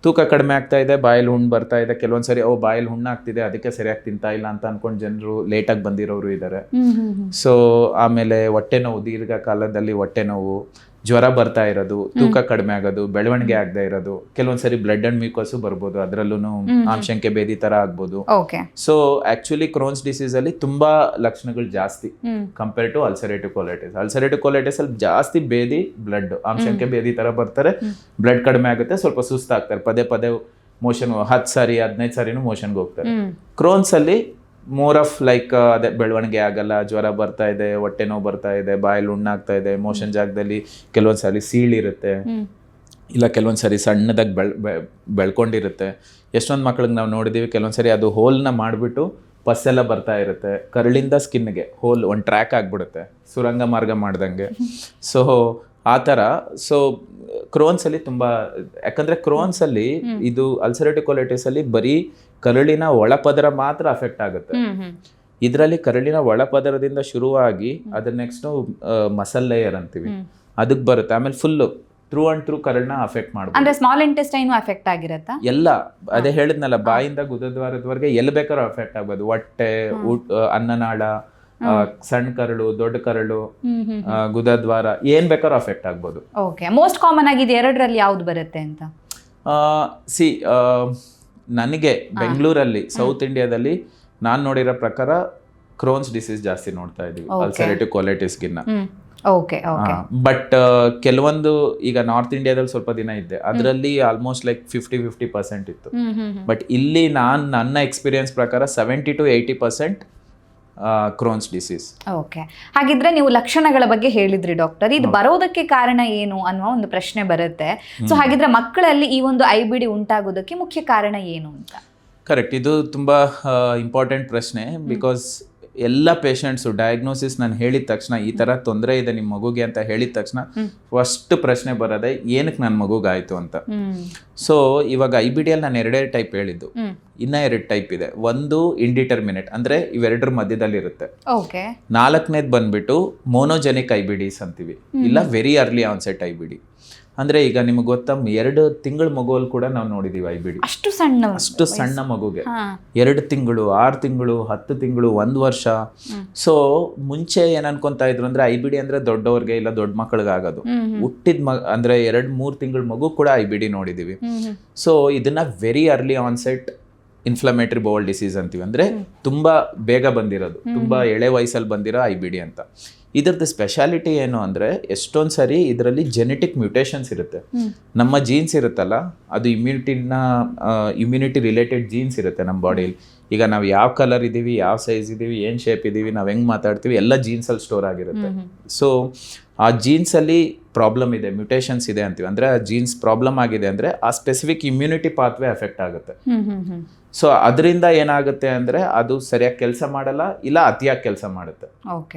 ತೂಕ ಕಡಿಮೆ ಆಗ್ತಾ ಇದೆ, ಬಾಯಲ್ಲಿ ಹುಣ್ಣು ಬರ್ತಾ ಇದೆ, ಕೆಲವೊಂದ್ಸರಿ ಬಾಯಲ್ಲಿ ಹುಣ್ಣು ಆಗ್ತಿದೆ ಅದಕ್ಕೆ ಸರಿಯಾಗಿ ತಿಂತಾ ಇಲ್ಲ ಅಂತ ಅನ್ಕೊಂಡು ಜನರು ಲೇಟಾಗಿ ಬಂದಿರೋರು ಇದ್ದಾರೆ. ಸೊ ಆಮೇಲೆ ಹೊಟ್ಟೆ ನೋವು, ದೀರ್ಘಕಾಲದಲ್ಲಿ ಹೊಟ್ಟೆ ನೋವು, ಜ್ವರ ಬರ್ತಾ ಇರೋದು, ತೂಕ ಕಡಿಮೆ ಆಗೋದು, ಬೆಳವಣಿಗೆ ಆಗದೆ ಇರೋದು, ಕೆಲವೊಂದ್ಸರಿ ಬ್ಲಡ್ ಅಂಡ್ ಮ್ಯೂಕಸ್ ಬರ್ಬೋದು, ಅದರಲ್ಲೂ ಆಮಶಂಕೆ ಭೇದಿ ತರ ಆಗ್ಬೋದು. ಸೊ ಆಕ್ಚುಲಿ ಕ್ರೋನ್ಸ್ ಡಿಸೀಸ್ ಅಲ್ಲಿ ತುಂಬಾ ಲಕ್ಷಣಗಳು ಜಾಸ್ತಿ ಕಂಪೇರ್ ಟು ಅಲ್ಸರೇಟಿವ್ ಕೋಲೈಟಿಸ್. ಅಲ್ಸರೇಟಿವ್ ಕೋಲೈಟಿಸ್ ಅಲ್ಲಿ ಜಾಸ್ತಿ ಭೇದಿ, ಬ್ಲಡ್ ಆಮಶಂಕೆ ಭೇದಿ ತರ ಬರ್ತಾರೆ, ಬ್ಲಡ್ ಕಡಿಮೆ ಆಗುತ್ತೆ, ಸ್ವಲ್ಪ ಸುಸ್ತಾಗ್ತಾರೆ, ಪದೇ ಪದೇ ಮೋಷನ್ 10 ಸಾರಿ 15 ಸಾರಿನೂ ಮೋಷನ್ಗೆ ಹೋಗ್ತಾರೆ. ಕ್ರೋನ್ಸ್ ಅಲ್ಲಿ ಮೋರ್ ಆಫ್ ಲೈಕ್ ಅದೇ ಬೆಳವಣಿಗೆ ಆಗಲ್ಲ, ಜ್ವರ ಬರ್ತಾ ಇದೆ, ಹೊಟ್ಟೆ ನೋವು ಬರ್ತಾ ಇದೆ, ಬಾಯಲ್ಲಿ ಹುಣ್ಣಾಗ್ತಾ ಇದೆ, ಮೋಷನ್ ಜಾಗದಲ್ಲಿ ಕೆಲವೊಂದ್ಸರಿ ಸೀಳಿರುತ್ತೆ, ಇಲ್ಲ ಕೆಲವೊಂದ್ಸರಿ ಸಣ್ಣದಾಗಿ ಬೆಳ್ಕೊಂಡಿರುತ್ತೆ. ಎಷ್ಟೊಂದು ಮಕ್ಳಿಗೆ ನಾವು ನೋಡಿದೀವಿ, ಕೆಲವೊಂದ್ಸರಿ ಅದು ಹೋಲ್ನ ಮಾಡಿಬಿಟ್ಟು ಪಸ್ಸೆಲ್ಲ ಬರ್ತಾ ಇರುತ್ತೆ, ಕರಳಿಂದ ಸ್ಕಿನ್ಗೆ ಹೋಲ್ ಒಂದು ಟ್ರ್ಯಾಕ್ ಆಗಿಬಿಡುತ್ತೆ, ಸುರಂಗ ಮಾರ್ಗ ಮಾಡ್ದಂಗೆ. ಸೊ ಆ ಥರ. ಸೊ ಕ್ರೋನ್ಸಲ್ಲಿ ತುಂಬ, ಯಾಕಂದರೆ ಕ್ರೋನ್ಸಲ್ಲಿ ಇದು ಅಲ್ಸರೇಟಿವ್ ಕೋಲೈಟಿಸ್ ಅಲ್ಲಿ ಬರೀ ಕರುಳಿನ ಒಳಪದರ ಮಾತ್ರ ಅಫೆಕ್ಟ್ ಆಗುತ್ತೆ. ಇದರಲ್ಲಿ ಕರುಳಿನ ಒಳಪದರದಿಂದ ಶುರುವಾಗಿ ಅದ್ರ ನೆಕ್ಸ್ಟು ಮಸಲ್ ಲೇಯರ್ ಅಂತೀವಿ, ಅದಕ್ಕೆ ಬರುತ್ತೆ. ಆಮೇಲೆ ಫುಲ್ಲು ಥ್ರೂ ಅಂಡ್ ಥ್ರೂ ಕರುಳನ್ನ ಅಫೆಕ್ಟ್ ಮಾಡ್ಬೋದು. ಅಂದ್ರೆ ಸ್ಮಾಲ್ ಇಂಟೆಸ್ಟೈನ್ ಅಫೆಕ್ಟ್ ಆಗಿರುತ್ತಾ? ಎಲ್ಲ ಅದೇ ಹೇಳಿದ್ನಲ್ಲ, ಬಾಯಿಂದ ಗುದದ್ವಾರದವರೆಗೆ ಎಲ್ಲಿ ಬೇಕಾದ್ರೂ ಅಫೆಕ್ಟ್ ಆಗ್ಬೋದು. ಹೊಟ್ಟೆ, ಅನ್ನನಾಳ, ಸಣ್ಣ ಕರಳು, ದೊಡ್ಡ ಕರಳು, ಗುದದ್ವಾರ, ಏನ್ ಬೇಕಾದ್ರೂ ಅಫೆಕ್ಟ್ ಆಗ್ಬೋದು. ಓಕೆ, ಮೋಸ್ಟ್ ಕಾಮನ್ ಆಗಿ ಎರಡರಲ್ಲಿ ಯಾವ್ದು ಬರುತ್ತೆ ಅಂತ? ನನಗೆ ಬೆಂಗಳೂರಲ್ಲಿ, ಸೌತ್ ಇಂಡಿಯಾದಲ್ಲಿ ನಾನು ನೋಡಿರೋ ಪ್ರಕಾರ ಕ್ರೋನ್ಸ್ ಡಿಸೀಸ್ ಜಾಸ್ತಿ ನೋಡ್ತಾ ಇದೀವಿ ಅಲ್ಸರೇಟಿವ್ ಕೋಲೈಟಿಸ್ಗಿನ್ನ. ಬಟ್ ಕೆಲವೊಂದು ಈಗ ನಾರ್ತ್ ಇಂಡಿಯಾದಲ್ಲಿ ಸ್ವಲ್ಪ ದಿನ ಇದ್ದೆ, ಅದರಲ್ಲಿ ಆಲ್ಮೋಸ್ಟ್ ಲೈಕ್ 50-50% ಇತ್ತು. ಬಟ್ ಇಲ್ಲಿ ನನ್ನ ಎಕ್ಸ್ಪೀರಿಯನ್ಸ್ ಪ್ರಕಾರ 70 to 80% ಕ್ರೋನ್ಸ್ ಡಿಸೀಸ್. ಓಕೆ, ಹಾಗಿದ್ರೆ ನೀವು ಲಕ್ಷಣಗಳ ಬಗ್ಗೆ ಹೇಳಿದ್ರಿ ಡಾಕ್ಟರ್, ಇದು ಬರೋದಕ್ಕೆ ಕಾರಣ ಏನು ಅನ್ನುವ ಒಂದು ಪ್ರಶ್ನೆ ಬರುತ್ತೆ. ಸೊ ಹಾಗಿದ್ರೆ ಮಕ್ಕಳಲ್ಲಿ ಈ ಒಂದು IBD ಉಂಟಾಗೋದಕ್ಕೆ ಮುಖ್ಯ ಕಾರಣ ಏನು ಅಂತ? ಕರೆಕ್ಟ್, ಇದು ತುಂಬಾ ಇಂಪಾರ್ಟೆಂಟ್ ಪ್ರಶ್ನೆ. ಬಿಕಾಸ್ ಎಲ್ಲ ಪೇಷಂಟ್ಸು ಡಯಾಗ್ನೋಸಿಸ್ ನಾನು ಹೇಳಿದ ತಕ್ಷಣ ಈ ಥರ ತೊಂದರೆ ಇದೆ ನಿಮ್ಮ ಮಗುಗೆ ಅಂತ ಹೇಳಿದ ತಕ್ಷಣ ಫಸ್ಟ್ ಪ್ರಶ್ನೆ ಬರೋದೆ ಏನಕ್ಕೆ ನನ್ನ ಮಗುಗಾಯ್ತು ಅಂತ. ಸೊ ಇವಾಗ IBD ಅಲ್ಲಿ ನಾನು 2 ಟೈಪ್ ಹೇಳಿದ್ದು, ಇನ್ನ 2 ಟೈಪ್ ಇದೆ. ಒಂದು ಇಂಡಿಟರ್ಮಿನೇಟ್, ಅಂದ್ರೆ ಇವೆರಡರ ಮಧ್ಯದಲ್ಲಿ ಇರುತ್ತೆ. 4ನೇದು ಬಂದ್ಬಿಟ್ಟು ಮೋನೋಜೆನಿಕ್ IBDs ಅಂತೀವಿ, ಇಲ್ಲ ವೆರಿ ಅರ್ಲಿ ಆನ್ಸೆಟ್ IBD. ಅಂದ್ರೆ ಈಗ ನಿಮ್ಗೆ ಗೊತ್ತಾ, 2 ತಿಂಗಳ ಮಗುವಲ್ಲಿ ಕೂಡ ನಾವು ನೋಡಿದೀವಿ IBD. ಅಷ್ಟು ಸಣ್ಣ ಮಗುಗೆ 2 ತಿಂಗಳು, 6 ತಿಂಗಳು, 10 ತಿಂಗಳು, 1 ವರ್ಷ. ಸೊ ಮುಂಚೆ ಏನ್ ಅನ್ಕೊಂತಾ ಇದ್ರು ಅಂದ್ರೆ IBD ಅಂದ್ರೆ ದೊಡ್ಡವ್ರಿಗೆ ಇಲ್ಲ ದೊಡ್ಡ ಮಕ್ಕಳಿಗೆ ಆಗೋದು. ಹುಟ್ಟಿದ ಅಂದ್ರೆ 2-3 ತಿಂಗಳ ಮಗು ಕೂಡ IBD ನೋಡಿದೀವಿ. ಸೊ ಇದನ್ನ very early onset inflammatory bowl disease ಅಂತೀವಿ, ಅಂದ್ರೆ ತುಂಬಾ ಬೇಗ ಬಂದಿರೋದು, ತುಂಬಾ ಎಳೆ ವಯಸ್ಸಲ್ಲಿ ಬಂದಿರೋ IBD ಅಂತ. ಇದರದ್ದು ಸ್ಪೆಷಾಲಿಟಿ ಏನು ಅಂದರೆ, ಎಷ್ಟೊಂದು ಸರಿ ಇದರಲ್ಲಿ ಜೆನೆಟಿಕ್ ಮ್ಯೂಟೇಷನ್ಸ್ ಇರುತ್ತೆ. ನಮ್ಮ ಜೀನ್ಸ್ ಇರುತ್ತಲ್ಲ, ಅದು ಇಮ್ಯುನಿಟಿ ರಿಲೇಟೆಡ್ ಜೀನ್ಸ್ ಇರುತ್ತೆ ನಮ್ಮ ಬಾಡಿಯಲ್ಲಿ. ಈಗ ನಾವು ಯಾವ ಕಲರ್ ಇದ್ದೀವಿ, ಯಾವ ಸೈಜ್ ಇದ್ದೀವಿ, ಏನು ಶೇಪ್ ಇದ್ದೀವಿ, ನಾವು ಹೆಂಗೆ ಮಾತಾಡ್ತೀವಿ, ಎಲ್ಲ ಜೀನ್ಸಲ್ಲಿ ಸ್ಟೋರ್ ಆಗಿರುತ್ತೆ. ಸೊ ಆ ಜೀನ್ಸಲ್ಲಿ ಪ್ರಾಬ್ಲಮ್ ಇದೆ, ಮ್ಯೂಟೇಷನ್ಸ್ ಇದೆ ಅಂತೀವಿ. ಅಂದರೆ ಆ ಜೀನ್ಸ್ ಪ್ರಾಬ್ಲಮ್ ಆಗಿದೆ ಅಂದರೆ ಆ ಸ್ಪೆಸಿಫಿಕ್ ಇಮ್ಯುನಿಟಿ ಪಾತ್ವೇ ಎಫೆಕ್ಟ್ ಆಗುತ್ತೆ. ಸೊ ಅದರಿಂದ ಏನಾಗುತ್ತೆ ಅಂದರೆ ಅದು ಸರಿಯಾಗಿ ಕೆಲಸ ಮಾಡಲ್ಲ, ಇಲ್ಲ ಅತಿಯಾಗಿ ಕೆಲಸ ಮಾಡುತ್ತೆ.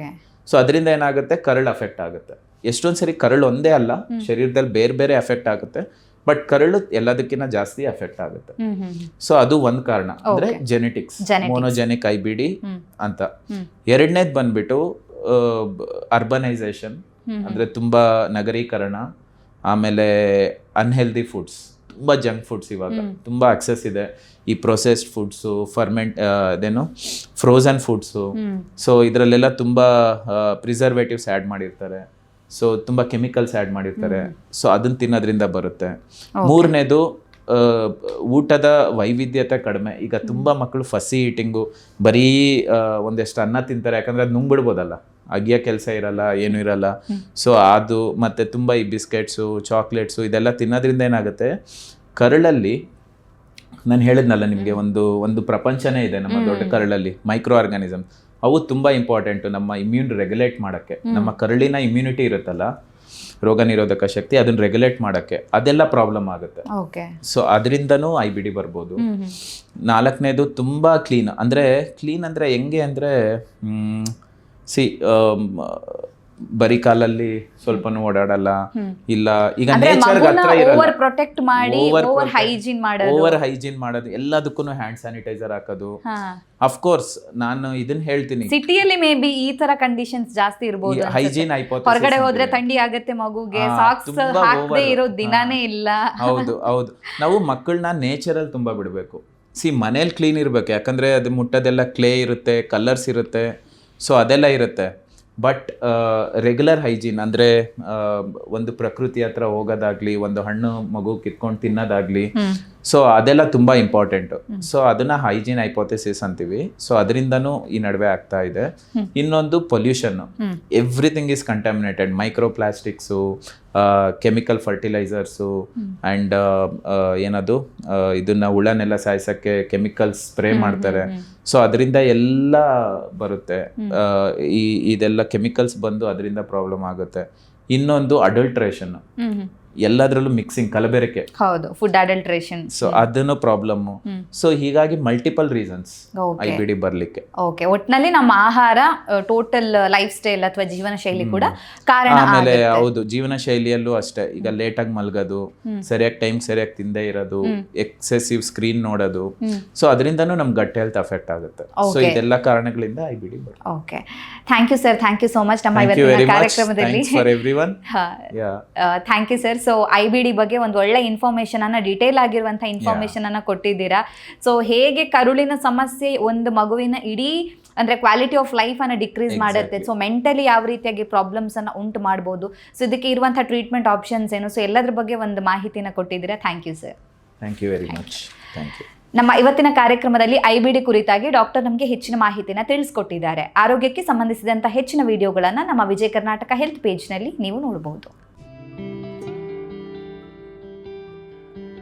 ಸೊ ಅದರಿಂದ ಏನಾಗುತ್ತೆ, ಕರಳು ಅಫೆಕ್ಟ್ ಆಗುತ್ತೆ. ಎಷ್ಟೊಂದು ಸರಿ ಕರಳು ಒಂದೇ ಅಲ್ಲ, ಶರೀರದಲ್ಲಿ ಬೇರೆ ಬೇರೆ ಎಫೆಕ್ಟ್ ಆಗುತ್ತೆ, ಬಟ್ ಕರಳು ಎಲ್ಲದಕ್ಕಿಂತ ಜಾಸ್ತಿ ಎಫೆಕ್ಟ್ ಆಗುತ್ತೆ. ಸೊ ಅದು ಒಂದು ಕಾರಣ, ಅಂದ್ರೆ ಜೆನೆಟಿಕ್ಸ್, ಮೋನೋಜೆನಿಕ್ IBD ಅಂತ. 2ನೇದು ಬಂದ್ಬಿಟ್ಟು ಅರ್ಬನೈಸೇಷನ್, ಅಂದ್ರೆ ತುಂಬಾ ನಗರೀಕರಣ, ಆಮೇಲೆ ಅನ್ಹೆಲ್ದಿ ಫುಡ್ಸ್, ತುಂಬ ಜಂಕ್ ಫುಡ್ಸ್ ಇವಾಗ ತುಂಬ ಅಕ್ಸೆಸ್ ಇದೆ. ಈ ಪ್ರೊಸೆಸ್ಡ್ ಫುಡ್ಸು, ಅದೇನು ಫ್ರೋಝನ್ ಫುಡ್ಸು. ಸೊ ಇದರಲ್ಲೆಲ್ಲ ತುಂಬ ಪ್ರಿಸರ್ವೇಟಿವ್ಸ್ ಆ್ಯಡ್ ಮಾಡಿರ್ತಾರೆ, ಸೊ ತುಂಬ ಕೆಮಿಕಲ್ಸ್ ಆ್ಯಡ್ ಮಾಡಿರ್ತಾರೆ. ಸೊ ಅದನ್ನು ತಿನ್ನೋದ್ರಿಂದ ಬರುತ್ತೆ. 3ನೇದು ಊಟದ ವೈವಿಧ್ಯತೆ ಕಡಿಮೆ. ಈಗ ತುಂಬ ಮಕ್ಕಳು ಫಸಿ ಈಟಿಂಗು, ಬರೀ ಒಂದೆಷ್ಟು ಅನ್ನ ತಿಂತಾರೆ, ಯಾಕಂದರೆ ಅದು ನುಂಗ್ಬಿಡ್ಬೋದಲ್ಲ, ಅಗಿಯೋ ಕೆಲಸ ಇರಲ್ಲ, ಏನೂ ಇರಲ್ಲ. ಸೊ ಅದು ಮತ್ತು ತುಂಬ ಈ ಬಿಸ್ಕೆಟ್ಸು, ಚಾಕ್ಲೇಟ್ಸು ಇದೆಲ್ಲ ತಿನ್ನೋದ್ರಿಂದ ಏನಾಗುತ್ತೆ, ಕರಳಲ್ಲಿ ನಾನು ಹೇಳಿದ್ನಲ್ಲ ನಿಮಗೆ, ಒಂದು ಪ್ರಪಂಚನೇ ಇದೆ ನಮ್ಮ ದೊಡ್ಡ ಕರಳಲ್ಲಿ, ಮೈಕ್ರೋ ಆರ್ಗಾನಿಸಮ್. ಅವು ತುಂಬ ಇಂಪಾರ್ಟೆಂಟು ನಮ್ಮ ಇಮ್ಯೂನ್ ರೆಗ್ಯುಲೇಟ್ ಮಾಡೋಕ್ಕೆ. ನಮ್ಮ ಕರಳಿನ ಇಮ್ಯುನಿಟಿ ಇರುತ್ತಲ್ಲ, ರೋಗ ನಿರೋಧಕ ಶಕ್ತಿ, ಅದನ್ನ ರೆಗ್ಯುಲೇಟ್ ಮಾಡೋಕ್ಕೆ ಅದೆಲ್ಲ ಪ್ರಾಬ್ಲಮ್ ಆಗುತ್ತೆ. ಸೊ ಅದರಿಂದನೂ IBD ಬರ್ಬೋದು. 4ನೇದು ತುಂಬ ಕ್ಲೀನ್ ಅಂದರೆ ಹೆಂಗೆ ಅಂದರೆ, ಬರೀ ಕಾಲಲ್ಲಿ ಸ್ವಲ್ಪನೂ ಓಡಾಡಲ್ಲ, ಇಲ್ಲ ಈಗ ಅಂದ್ರೆ ನೇಚರ್ ಮಗುನ ಹತ್ರ ಇರಲ್ಲ, ಓವರ್ ಪ್ರೊಟೆಕ್ಟ್ ಮಾಡಿ ಓವರ್ ಹೈಜೀನ್ ಮಾಡೋದು, ಓವರ್ ಹೈಜೀನ್ ಮಾಡೋದು, ಎಲ್ಲದಕ್ಕೂ ಹ್ಯಾಂಡ್ ಸ್ಯಾನಿಟೈಸರ್ ಹಾಕೋದು. ಅಫ್ಕೋರ್ಸ್ ನಾನು ಇದನ್ನ ಹೇಳ್ತೀನಿ, ಸಿಟಿಯಲ್ಲಿ ಮೇ ಬಿ ಈ ತರ ಕಂಡೀಷನ್ಸ್ ಜಾಸ್ತಿ ಇರಬಹುದು. ಹೈಜೀನ್ ಹೊರಗಡೆ ಹೋದ್ರೆ ಥಂಡಿ ಆಗತ್ತೆ ಮಗುಗೆ, ಸಾಕ್ಸ್ ಹಾಕದೆ ಇರೋ ದಿನಾನೇ ಇಲ್ಲ. ಹೌದು ಹೌದು, ನಾವು ಮಕ್ಕಳನ್ನ ನೇಚರಲ್ಲಿ ತುಂಬಾ ಬಿಡಬೇಕು. ಮನೇಲಿ ಕ್ಲೀನ್ ಇರಬೇಕು, ಯಾಕಂದ್ರೆ ಅದು ಮುಟ್ಟೋದೆಲ್ಲ ಕ್ಲೇ ಇರುತ್ತೆ, ಕಲರ್ಸ್ ಇರುತ್ತೆ, ಸೊ ಅದೆಲ್ಲ ಇರುತ್ತೆ. ಬಟ್ ರೆಗ್ಯುಲರ್ ಹೈಜೀನ್ ಅಂದರೆ ಒಂದು ಪ್ರಕೃತಿ ಹತ್ರ ಹೋಗೋದಾಗ್ಲಿ, ಒಂದು ಹಣ್ಣು ಮಗು ಕಿತ್ಕೊಂಡು ತಿನ್ನೋದಾಗ್ಲಿ, ಸೊ ಅದೆಲ್ಲ ತುಂಬ ಇಂಪಾರ್ಟೆಂಟು. ಸೊ ಅದನ್ನ ಹೈಜೀನ್ ಹೈಪೋಥೆಸಿಸ್ ಅಂತೀವಿ. ಸೊ ಅದರಿಂದನೂ ಈ ನಡುವೆ ಆಗ್ತಾ ಇದೆ. ಇನ್ನೊಂದು pollution, everything is contaminated, micro plastics, chemical fertilisers and ಏನದು ಇದನ್ನ ಹುಳನೆಲ್ಲ ಸಾಯಿಸೋಕ್ಕೆ ಕೆಮಿಕಲ್ಸ್ ಸ್ಪ್ರೇ ಮಾಡ್ತಾರೆ. ಸೊ ಅದರಿಂದ ಎಲ್ಲ ಬರುತ್ತೆ, ಇದೆಲ್ಲ ಕೆಮಿಕಲ್ಸ್ ಬಂದು ಅದರಿಂದ ಪ್ರಾಬ್ಲಮ್ ಆಗುತ್ತೆ. ಇನ್ನೊಂದು ಅಡಲ್ಟ್ರೇಷನ್, ಎಲ್ಲದರಲ್ಲೂ ಮಿಕ್ಸಿಂಗ್, ಕಲಬೆರಕೆ, ಹೌದು, ಫುಡ್ ಅಡಲ್ಟ್ರೇಷನ್, ಸೊ ಅದನ್ನು ಪ್ರಾಬ್ಲಮ್. ಸೊ ಹೀಗಾಗಿ ಮಲ್ಟಿಪಲ್ ರೀಸನ್ಸ್ IBD ಬರ್ಲಿಕ್ಕೆ. ಓಕೆ, ಒಟ್ನಲ್ಲಿ ನಮ್ಮ ಆಹಾರ, ಟೋಟಲ್ ಲೈಫ್ ಸ್ಟೈಲ್ ಅಥವಾ ಜೀವನ ಶೈಲಿ ಕೂಡ ಕಾರಣ. ಆಮೇಲೆ ಹೌದು, ಜೀವನ ಶೈಲಿಯಲ್ಲೂ ಅಷ್ಟೇ. ಈಗ ಲೇಟಾಗಿ ಮಲ್ಗೋದು, ಸರಿಯಾಗಿ ಟೈಮ್ ಸರಿಯಾಗಿ ತಿಂದೇ ಇರೋದು, ಎಕ್ಸೆಸಿವ್ ಸ್ಕ್ರೀನ್ ನೋಡೋದು, ಸೊ ಅದರಿಂದನೂ ನಮ್ ಗಟ್ ಹೆಲ್ತ್ ಅಫೆಕ್ಟ್ ಆಗುತ್ತೆ. ಸೊ ಇದೆಲ್ಲ ಕಾರಣಗಳಿಂದ IBD ಬರುತ್ತೆ. Okay, thank you sir, thank you so much ನಮ್ಮ ಇವತ್ತಿನ ಕಾರ್ಯಕ್ರಮದಲ್ಲಿ. Thank you sir. So IBD ಬಗ್ಗೆ ಒಂದು ಒಳ್ಳೆ ಇನ್ಫಾರ್ಮೇಶನ್ ಅನ್ನ, ಡೀಟೇಲ್ ಆಗಿರುವಂತಹ ಇನ್ಫಾರ್ಮೇಶನ್ ಅನ್ನ ಕೊಟ್ಟಿದ್ದೀರಾ. ಸೊ ಹೇಗೆ ಕರುಳಿನ ಸಮಸ್ಯೆ ಒಂದು ಮಗುವಿನ ಇಡೀ ಅಂದ್ರೆ ಕ್ವಾಲಿಟಿ ಆಫ್ ಲೈಫ್ ಅನ್ನ ಡಿಕ್ರೀಸ್ ಮಾಡುತ್ತೆ, ಸೊ ಮೆಂಟಲಿ ಯಾವ ರೀತಿಯಾಗಿ ಪ್ರಾಬ್ಲಮ್ಸ್ ಅನ್ನ ಉಂಟು ಮಾಡಬಹುದು, ಸೊ ಇದಕ್ಕೆ ಇರುವಂತಹ ಟ್ರೀಟ್ಮೆಂಟ್ ಆಪ್ಷನ್ಸ್ ಏನು, ಸೊ ಎಲ್ಲದ್ರ ಬಗ್ಗೆ ಒಂದು ಮಾಹಿತಿನ ಕೊಟ್ಟಿದ್ದೀರಾ. Thank you sir. Thank you very much. Thank you. ನಮ್ಮ ಇವತ್ತಿನ ಕಾರ್ಯಕ್ರಮದಲ್ಲಿ IBD ಕುರಿತಾಗಿ ಡಾಕ್ಟರ್ ನಮಗೆ ಹೆಚ್ಚಿನ ಮಾಹಿತಿನ ತಿಳಿಸ್ಕೊಟ್ಟಿದ್ದಾರೆ. ಆರೋಗ್ಯಕ್ಕೆ ಸಂಬಂಧಿಸಿದಂಥ ಹೆಚ್ಚಿನ ವಿಡಿಯೋಗಳನ್ನು ನಮ್ಮ ವಿಜಯ ಕರ್ನಾಟಕ ಹೆಲ್ತ್ ಪೇಜ್ನಲ್ಲಿ ನೀವು ನೋಡಬಹುದು.